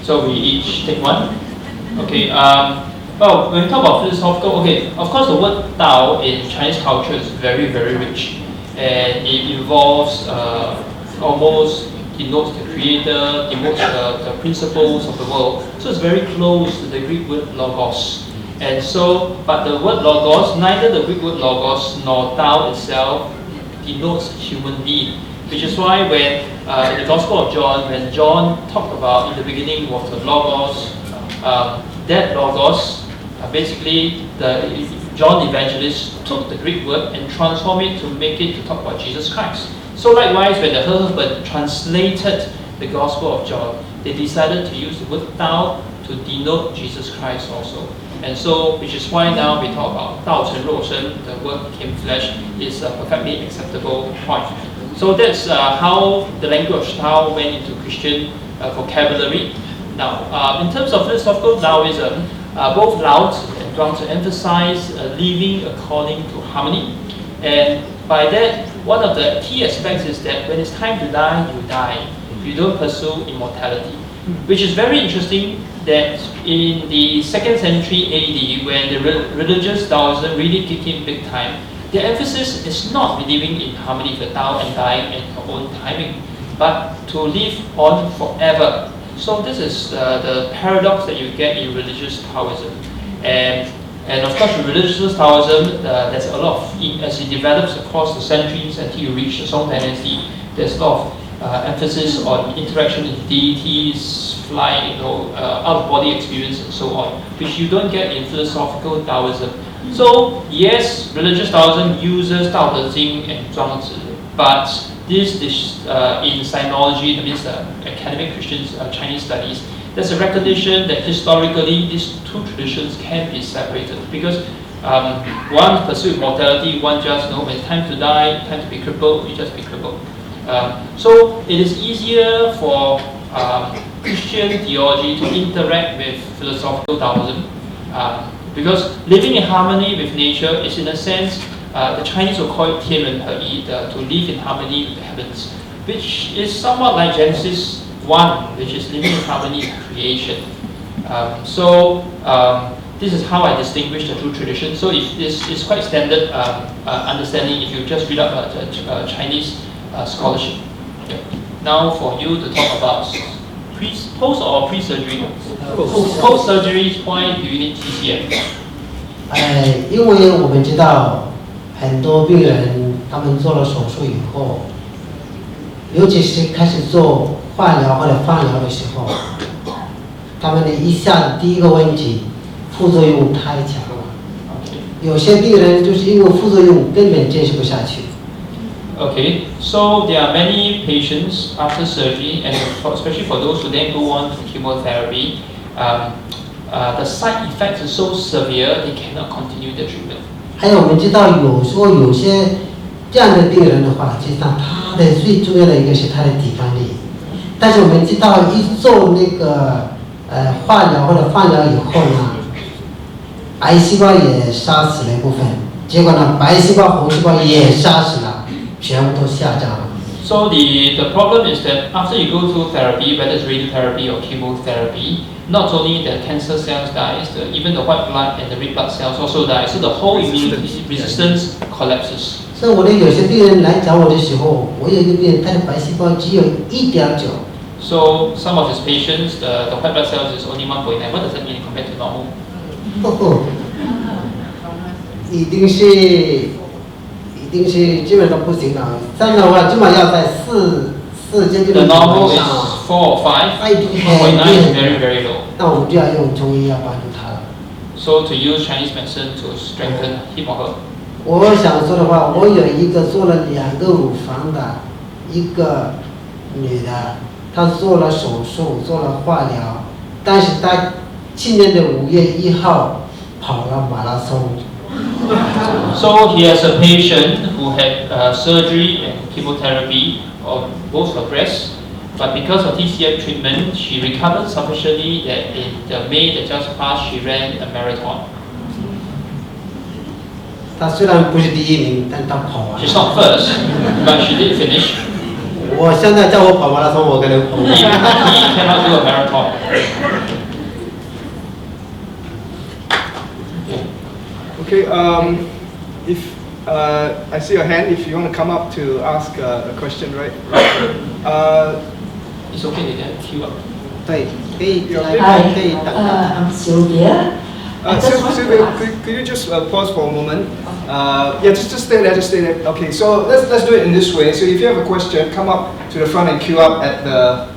So we each take one. Okay. Well, when we talk about philosophical, okay, of course the word Tao in Chinese culture is very, very rich, and it involves almost denotes the creator, denotes the principles of the world. So it's very close to the Greek word logos. And so, but the word logos, neither the Greek word logos nor Tao itself denotes human being. Which is why when in the Gospel of John, when John talked about in the beginning was the logos, that logos, basically John the Evangelist took the Greek word and transformed it to make it to talk about Jesus Christ. So likewise, when the husband translated the Gospel of John, they decided to use the word Tao to denote Jesus Christ also. And so, which is why now we talk about Dao Chen Ruo Shen, the word became flesh, is a perfectly acceptable point. So that's how the language of Tao went into Christian vocabulary. Now, in terms of philosophical Taoism, both Lao Tzu and Zhuangzi emphasize living according to harmony. And by that, one of the key aspects is that when it's time to die, you die. You don't pursue immortality. Which is very interesting that in the 2nd century AD, when the religious Taoism really kicked in big time, the emphasis is not believing in harmony with the Tao and dying at your own timing, but to live on forever. So this is the paradox that you get in religious Taoism. And of course, in religious Taoism, there's a lot of, as it develops across the centuries until you reach the Song Dynasty, there's a lot of emphasis on interaction with deities, flying, out-of-body experience, and so on, which you don't get in philosophical Taoism. So yes, religious Taoism uses Tao Te Ching and Zhuangzi, but this in sinology, that means academic Christian Chinese studies, there's a recognition that historically these two traditions can be separated because one pursues immortality, one just when it's time to die, time to be crippled, you just be crippled. So it is easier for Christian theology to interact with philosophical Taoism because living in harmony with nature is, in a sense, the Chinese will call it 天人合一, to live in harmony with the heavens, which is somewhat like Genesis 1, which is living in harmony with creation. This is how I distinguish the two traditions. So it's quite standard understanding if you just read up Chinese scholarship. Okay. Now for you to talk about post or pre-surgery. Post-surgery, why do you need TCM? 因为我们知道很多病人他们做了手术以后，尤其是开始做化疗或者放疗的时候，他们的一下第一个问题，副作用太强了。有些病人就是因为副作用根本坚持不下去。Okay, so there are many patients after surgery, and especially for those who then go on to chemotherapy, the side effects are so severe they cannot continue the treatment. 还有我们知道，有时候有些这样的病人的话，实际上他的最重要的一个是他的抵抗力。但是我们知道，一做那个化疗或者放疗以后呢，癌细胞也杀死了一部分，结果呢，白细胞、红细胞也杀死了。全部都下降了。So the problem is that after you go through therapy, whether it's radiotherapy or chemotherapy, not only the cancer cells die, even the white blood and the red blood cells also die. So the whole immune resistance collapses. 所以我的有些病人来找我的时候，我有一个病人，他的白细胞只有1.9。So some of his patients, the white blood cells is only 1.9. What does that mean compared to normal? 一定是基本上不行的，这样的话基本上要在4接近的 normal is 4 or 5. 1.9 is very, very low. 那我们就要用中医要帮助他了。So to use Chinese medicine to strengthen him or her. 我想说的话，我有一个做了2个乳房的一个女的，她做了手术，做了化疗，但是她今年的5月1号跑了马拉松。So he has a patient who had surgery and chemotherapy of both her breasts, but because of TCM treatment, she recovered sufficiently that in the May that just passed, she ran a marathon. 她虽然不是第1名，但她跑完了。She's not first, but she did finish. 我现在叫我跑马拉松，我可能跑不了。He cannot do a marathon. Okay, if I see your hand, if you want to come up to ask a question, right? It's okay, they can queue up. Hi, I'm Sylvia. Sylvia, could you just pause for a moment? Yeah, just stay there, just stay there. Okay, so let's do it in this way. So if you have a question, come up to the front and queue up at the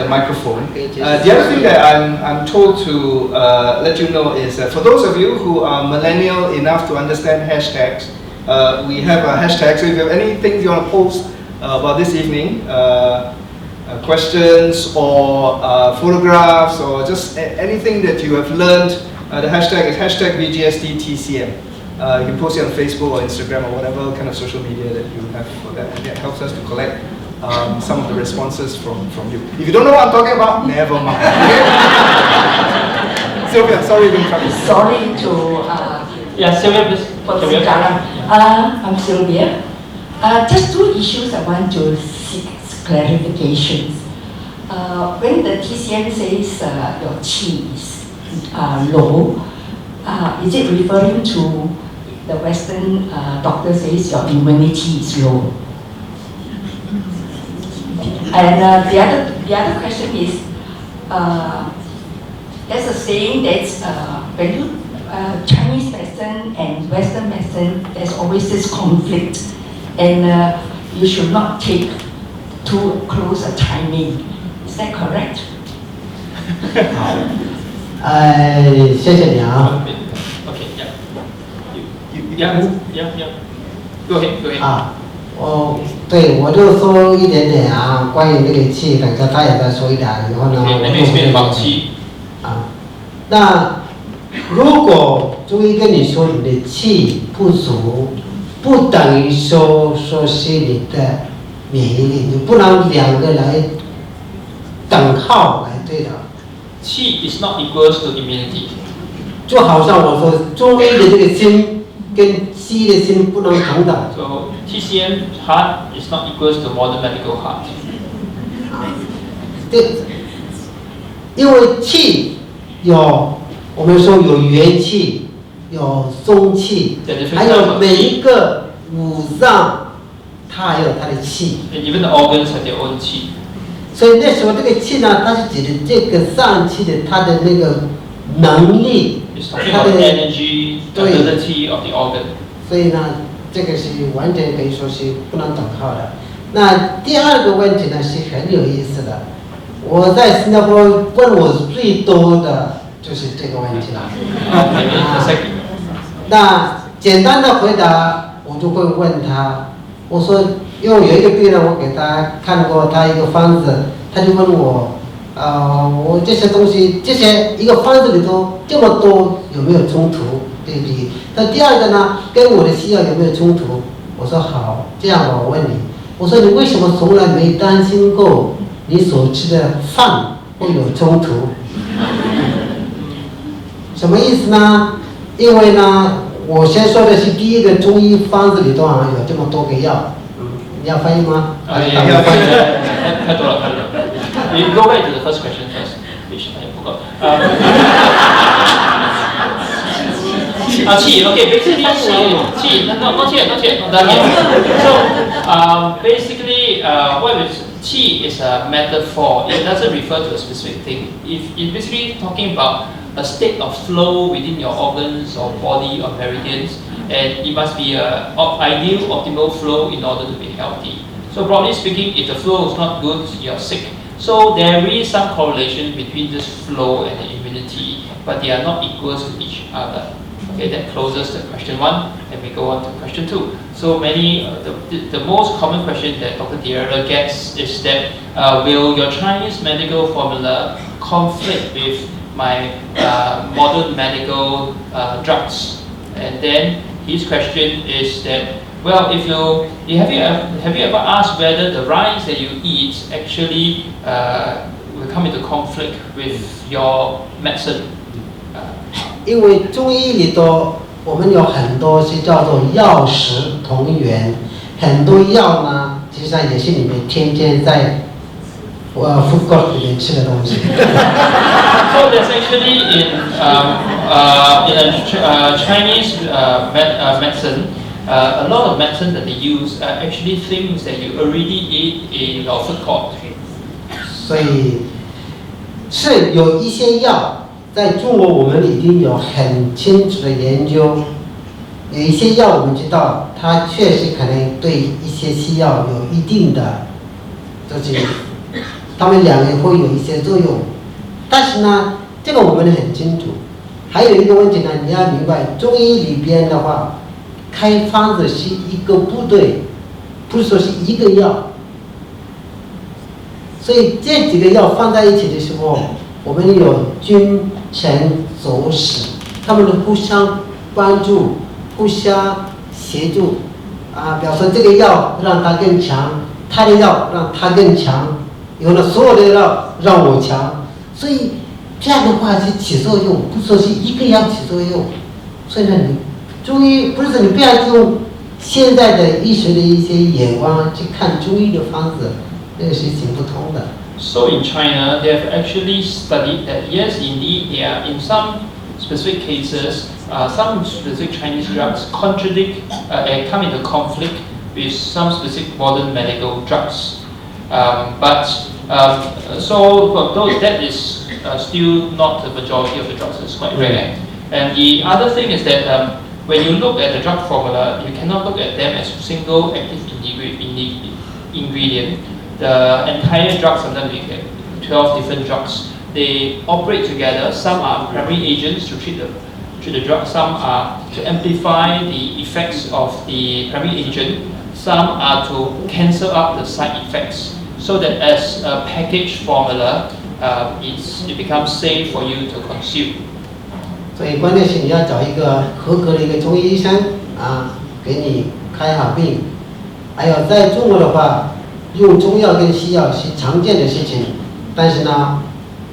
microphone. The other thing that I'm told to let you know is that for those of you who are millennial enough to understand hashtags, we have a hashtag. So if you have anything you want to post about this evening, questions or photographs or just anything that you have learned, the hashtag is #VGSDTCM. You can post it on Facebook or Instagram or whatever kind of social media that you have for that, and that helps us to collect some of the responses from you. If you don't know what I'm talking about, never mind. Okay? Sylvia, sorry to interrupt you. Sorry to Yeah, Sylvia, please. for Sylvia. I'm Sylvia. Just two issues I want to seek clarifications. When the TCM says your qi is low, is it referring to the Western doctor says your immunity is low? And the other question is, there's a saying that when you Chinese medicine and Western medicine, there's always this conflict, and you should not take too close a timing. Is that correct? 谢谢你啊。 Okay, yeah. Go ahead. 啊，我就说一点点啊，关于那个气，等下他也再说一点，然后呢， Okay, let me explain about qi. 啊，那如果中医跟你说你的气不足，不等于说是你的免疫力，你不能两个来等号来对的。 Qi is not equals to immunity. 就好像我说中医的这个心跟西医的心不能同等。 So TCM heart is not equals to modern medical heart. 对，因为气有，我们说有元气，有中气，还有每一个五脏，它还有它的气。 And even the organs have their own qi. 所以那时候这个气呢，它是指的这个脏器的它的那个能力， It's talking 它 about 的 energy, the 对。 ability of the organ. 所以呢，这个是完全可以说是不能等号的。那第二个问题呢是很有意思的，我在新加坡问我最多的就是这个问题了。Maybe the second. 那简单的回答，我就会问他，我说，因为有一个病人，我给他看过他一个方子，他就问我，我这些东西，这些一个方子里头这么多，有没有冲突？对不对？那第二个呢，跟我的西药有没有冲突？我说好，这样我问你，我说你为什么从来没担心过你所吃的饭会有冲突？什么意思呢？因为呢，我先说的是第一个中医方子里头好像有这么多个药，你要翻译吗？Yeah. 太多了。You go back to the first question first, which I forgot. Qi, okay, basically qi, not yet. So, basically, what is qi is a metaphor. It doesn't refer to a specific thing. If it's basically talking about a state of flow within your organs or body or meridians, and it must be an ideal, optimal flow in order to be healthy. So broadly speaking, if the flow is not good, you're sick. So there is some correlation between this flow and the immunity, but they are not equals to each other. Okay, that closes the question 1, and we go on to question 2. So many, the most common question that Dr. Diarra gets is that will your Chinese medical formula conflict with my modern medical drugs? And then his question is that, well, if have you ever asked whether the rice that you eat actually will come into conflict with your medicine? 因为中医里头，我们有很多是叫做药食同源，很多药呢，实际上也是你们天天在food court 里面吃的东西。So there's actually in Chinese medicine, a lot of medicine that they use are actually things that you already eat in your food court. 所以是有一些药。在中国，我们已经有很清楚的研究，有一些药我们知道，它确实可能对一些西药有一定的，就是它们两个会有一些作用。但是呢，这个我们很清楚。还有一个问题呢，你要明白，中医里边的话，开方子是一个部队，不是说是一个药。所以这几个药放在一起的时候，我们有君臣佐使，他们互相帮助，互相协助。比方说这个药让它更强，他的药让他更强，有了所有的药让我强，所以这样的话是起作用，不说是一个药起作用。所以呢，你中医不是你不要用现在的医学的一些眼光去看中医的方子，那个是行不通的。So in China, they have actually studied that yes, indeed, there are in some specific cases, some specific Chinese drugs contradict and come into conflict with some specific modern medical drugs. So for those, that is still not the majority of the drugs. It's quite rare. And the other thing is that when you look at the drug formula, you cannot look at them as single active ingredient. The entire drug, sometimes we get 12 different drugs. They operate together. Some are primary agents to treat the drug. Some are to amplify the effects of the primary agent. Some are to cancel out the side effects. So that as a package formula, it becomes safe for you to consume. 所以关键是你要找一个合格的一个中医医生给你开好病。还有在中国的话，用中药跟西药是常见的事情，但是呢，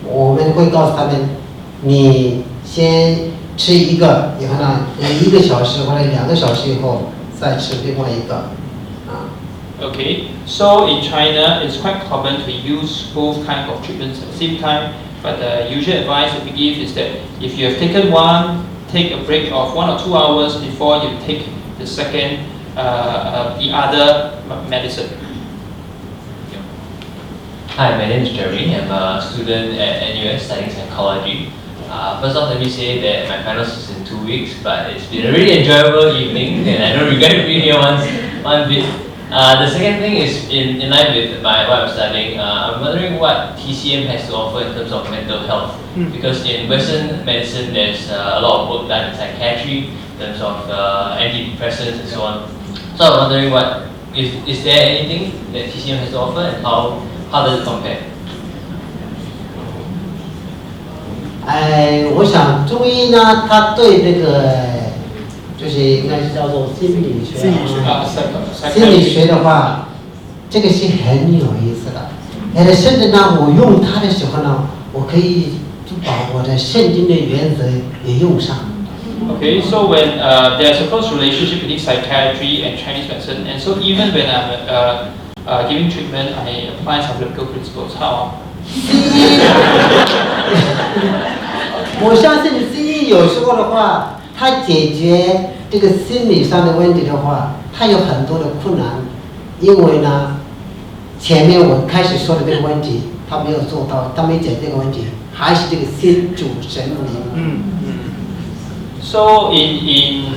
我们会告诉他们，你先吃一个，以后呢，1个小时或者2个小时以后再吃另外一个。Okay, so in China, it's quite common to use both kinds of treatments at the same time. But the usual advice that we give is that if you have taken one, take a break of 1 or 2 hours before you take the second, the other medicine. Hi, my name is Jeremy. I'm a student at NUS studying psychology. First off, let me say that my finals is in 2 weeks, but it's been a really enjoyable evening, and I don't regret being here one bit. The second thing is in line with what I'm studying. I'm wondering what TCM has to offer in terms of mental health. Because in Western medicine, there's a lot of work done in psychiatry in terms of antidepressants and so on. So I'm wondering what is there anything that TCM has to offer, and how does it compare? 我想中医呢，它对这个就是应该是叫做心理学。心理学的话，这个是很有意思的。甚至呢，我用它的时候呢，我可以就把我的圣经的原则也用上。Okay, so when there's a close relationship between psychiatry and Chinese medicine, and so even when I'm giving treatment, I apply some biblical principles. How? 我相信西医有时候的话，它解决这个心理上的问题的话，它有很多的困难，因为呢，前面我开始说的这个问题，他没有做到，他没解决这个问题，还是这个心主神灵。So in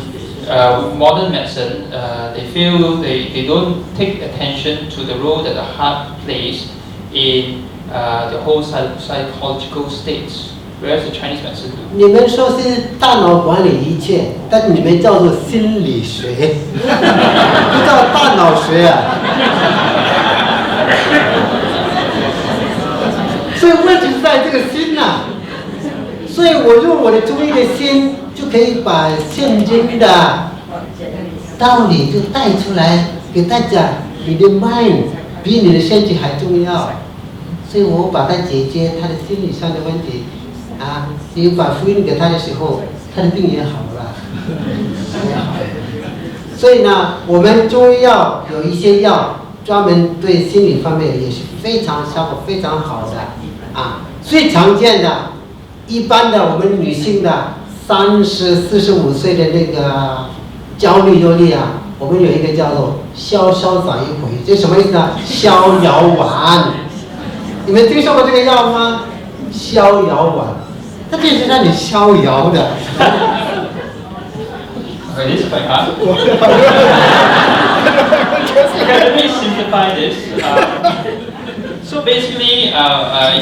modern medicine, they feel they don't take attention to the role that the heart plays in the whole psychological states, whereas the Chinese medicine do. 你们说是大脑管理一切，但是你们叫做心理学，不叫大脑学啊。所以问题是在这个心呐、所以我用我的中医的心，就可以把圣经的道理就带出来给大家。你的 mind 比你的身体还重要，所以我把它解决他的心理上的问题你把福音给他的时候，他的病也好了。所以呢，我们中医药有一些药专门对心理方面也是非常效果非常好的最常见的，一般的我们女性的30、45岁的那个焦虑忧虑我们有一个叫做消消长一回，这什么意思呢？逍遥丸。你们听说过这个药吗？逍遥丸，它就是让你逍遥的。Okay, this is quite hard. Let me simplify this. So basically,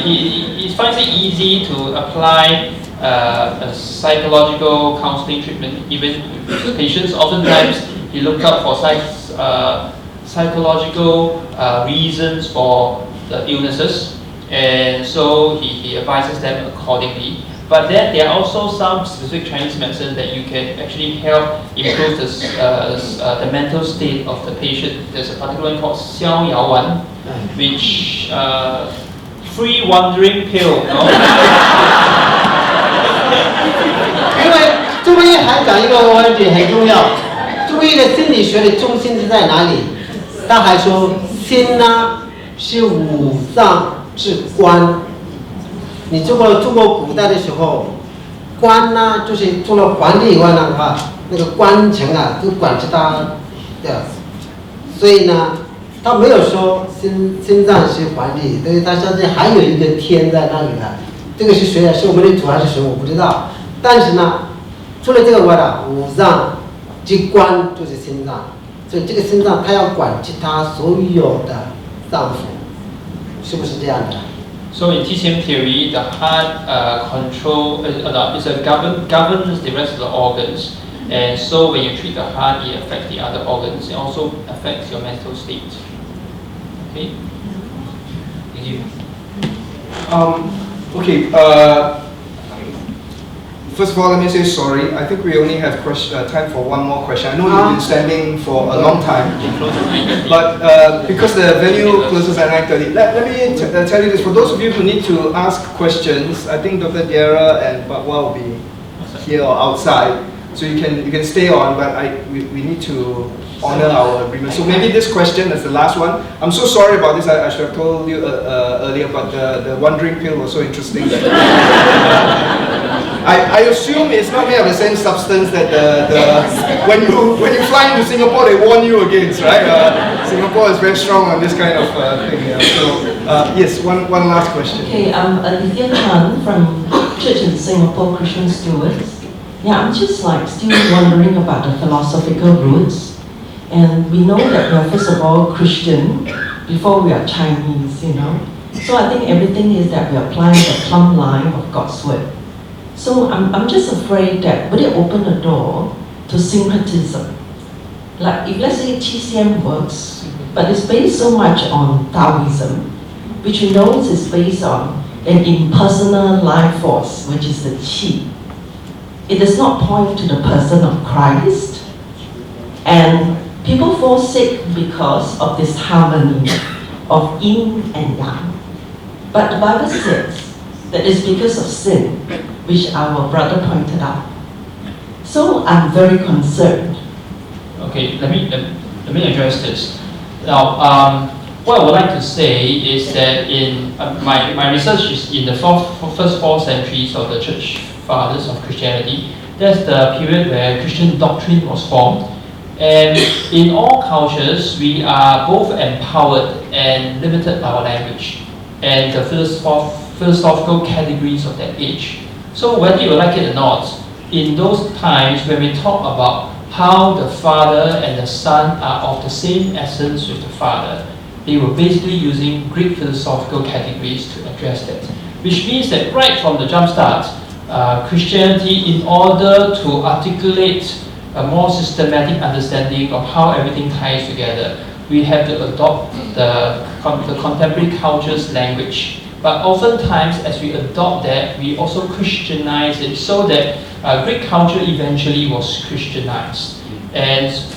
he finds it easy to apply a psychological counseling treatment even with patients. Oftentimes, he looks out for psychological reasons for the illnesses, and so he advises them accordingly. But then there are also some specific Chinese medicine that you can actually help improve the mental state of the patient. There's a particular one called 逍遥丸, which free wandering pill. No? 因为中医还讲一个问题很重要，中医的心理学的中心是在哪里？他还说心呢是五脏之官。你中国古代的时候，官呢就是除了皇帝以外的话，那个官臣啊都管着他的，所以呢，他没有说心脏是皇帝，所以他相信还有一个天在那里的。这个是谁啊？是我们的主还是谁？我不知道。但是呢，除了这个外的五脏之官就是心脏，所以这个心脏它要管其他所有的脏腑，是不是这样的？ So in TCM theory, the heart governs the rest of the organs, and so when you treat the heart, it affects the other organs. It also affects your mental state. Okay. Thank you. Okay. First of all, let me say sorry. I think we only have time for one more question. I know you've been standing for a long time, but because the venue closes at 9:30, let me tell you this. For those of you who need to ask questions, I think Dr. Diarra and Batwa will be here or outside, so you can stay on. But we need to honor our agreement. So maybe this question is the last one. I'm so sorry about this. I should have told you earlier, but the wandering pill was so interesting that. I assume it's not made of the same substance that when you fly into Singapore they warn you against, right? Singapore is very strong on this kind of thing. Yeah. So yes, one last question. Okay, I'm Alithia Chan from Church in Singapore Christian Stewards. Yeah, I'm just still wondering about the philosophical roots, and we know that we are first of all Christian before we are Chinese, you know. So I think everything is that we are applying the plumb line of God's word. So I'm just afraid that would it open the door to syncretism? Like if let's say TCM works, but it's based so much on Taoism, which we know is based on an impersonal life force, which is the Qi. It does not point to the person of Christ, and people fall sick because of this harmony of yin and yang. But the Bible says that it's because of sin, which our brother pointed out. So I'm very concerned. Okay, let me address this. Now, what I would like to say is that in my research is in the first 4 centuries of the Church Fathers of Christianity. That's the period where Christian doctrine was formed. And in all cultures, we are both empowered and limited by our language and the philosophical categories of that age. So whether you like it or not, in those times when we talk about how the Father and the Son are of the same essence with the Father, they were basically using Greek philosophical categories to address that. Which means that right from the jump start, Christianity, in order to articulate a more systematic understanding of how everything ties together, we have to adopt the contemporary culture's language. But oftentimes, as we adopt that, we also Christianize it so that Greek culture eventually was Christianized.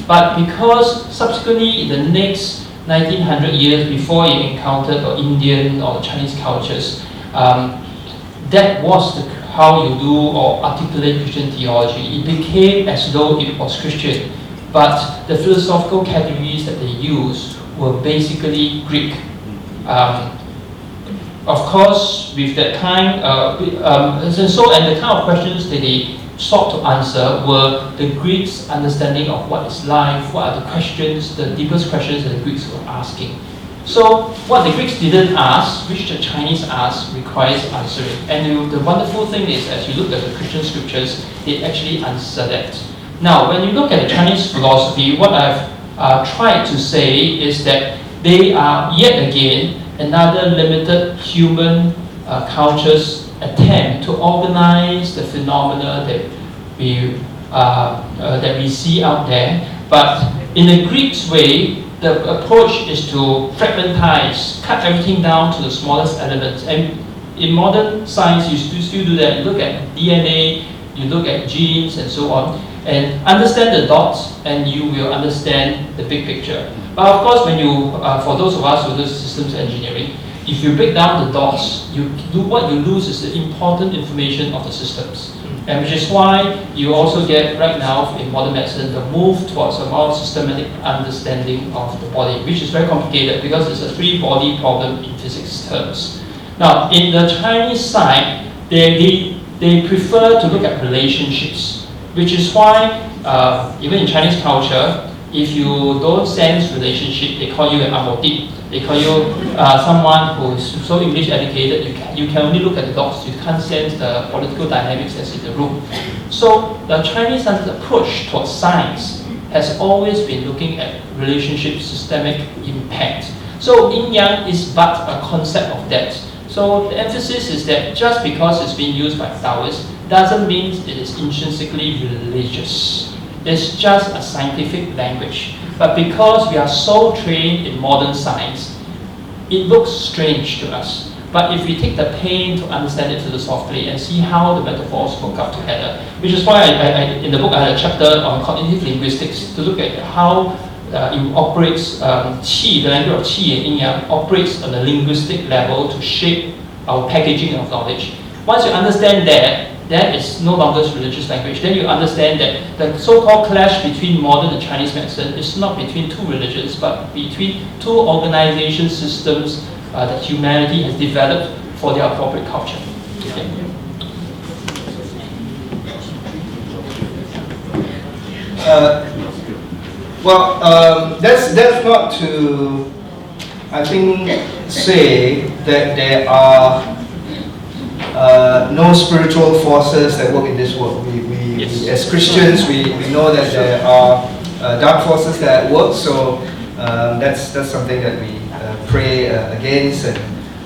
But because subsequently, in the next 1900 years before it encountered or Indian or Chinese cultures, that was how you do or articulate Christian theology. It became as though it was Christian, but the philosophical categories that they used were basically Greek. Of course, with that kind, and the kind of questions that they sought to answer were the Greeks' understanding of what is life, what are the questions, the deepest questions that the Greeks were asking. So what the Greeks didn't ask, which the Chinese asked, requires answering. And the wonderful thing is, as you look at the Christian scriptures, they actually answer that. Now, when you look at the Chinese philosophy, what I've tried to say is that they are yet again another limited human culture's attempt to organize the phenomena that we see out there. But in a Greek's way, the approach is to fragmentize, cut everything down to the smallest elements. And in modern science, you still do that. You look at DNA, you look at genes, and so on, and understand the dots, and you will understand the big picture. But of course, when you, for those of us who do systems engineering, if you break down the dots, what you lose is the important information of the systems. And which is why you also get, right now, in modern medicine, the move towards a more systematic understanding of the body, which is very complicated because it's a three-body problem in physics terms. Now, in the Chinese side, they prefer to look at relationships, which is why, even in Chinese culture, if you don't sense relationship, they call you an amoti. They call you someone who is so English educated, you can only look at the dots, you can't sense the political dynamics that's in the room. So the Chinese approach towards science has always been looking at relationship systemic impact. So yin-yang is but a concept of that. So the emphasis is that just because it's being used by Taoists doesn't mean it is intrinsically religious. It's just a scientific language. But because we are so trained in modern science, it looks strange to us. But if we take the pain to understand it philosophically and see how the metaphors work up together, which is why in the book I had a chapter on cognitive linguistics to look at how it operates, qi, the language of qi and yin-yang, operates on a linguistic level to shape our packaging of knowledge. Once you understand that is no longer religious language. Then you understand that the so-called clash between modern and Chinese medicine is not between two religions, but between two organization systems that humanity has developed for their appropriate culture. Okay. That's not to, I think, say that there are no spiritual forces that work in this world. We as Christians, we know that there are dark forces that work, so that's something that we pray against and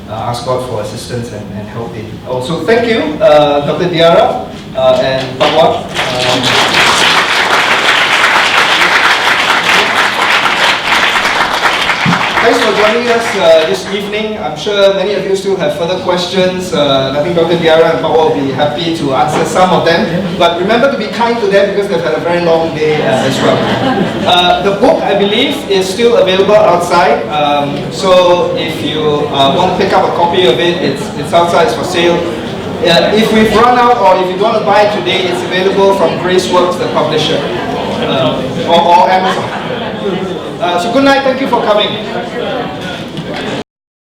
ask God for assistance and help in. Also, thank you, Dr. Diarra and Pawat. Thanks for joining us this evening. I'm sure many of you still have further questions. I think Dr. Diarra and Paul will be happy to answer some of them. But remember to be kind to them because they've had a very long day as well. The book, I believe, is still available outside. So if you want to pick up a copy of it, it's outside, it's for sale. If we've run out or if you don't want to buy it today, it's available from Graceworks, the publisher, or Amazon. So good night, thank you for coming.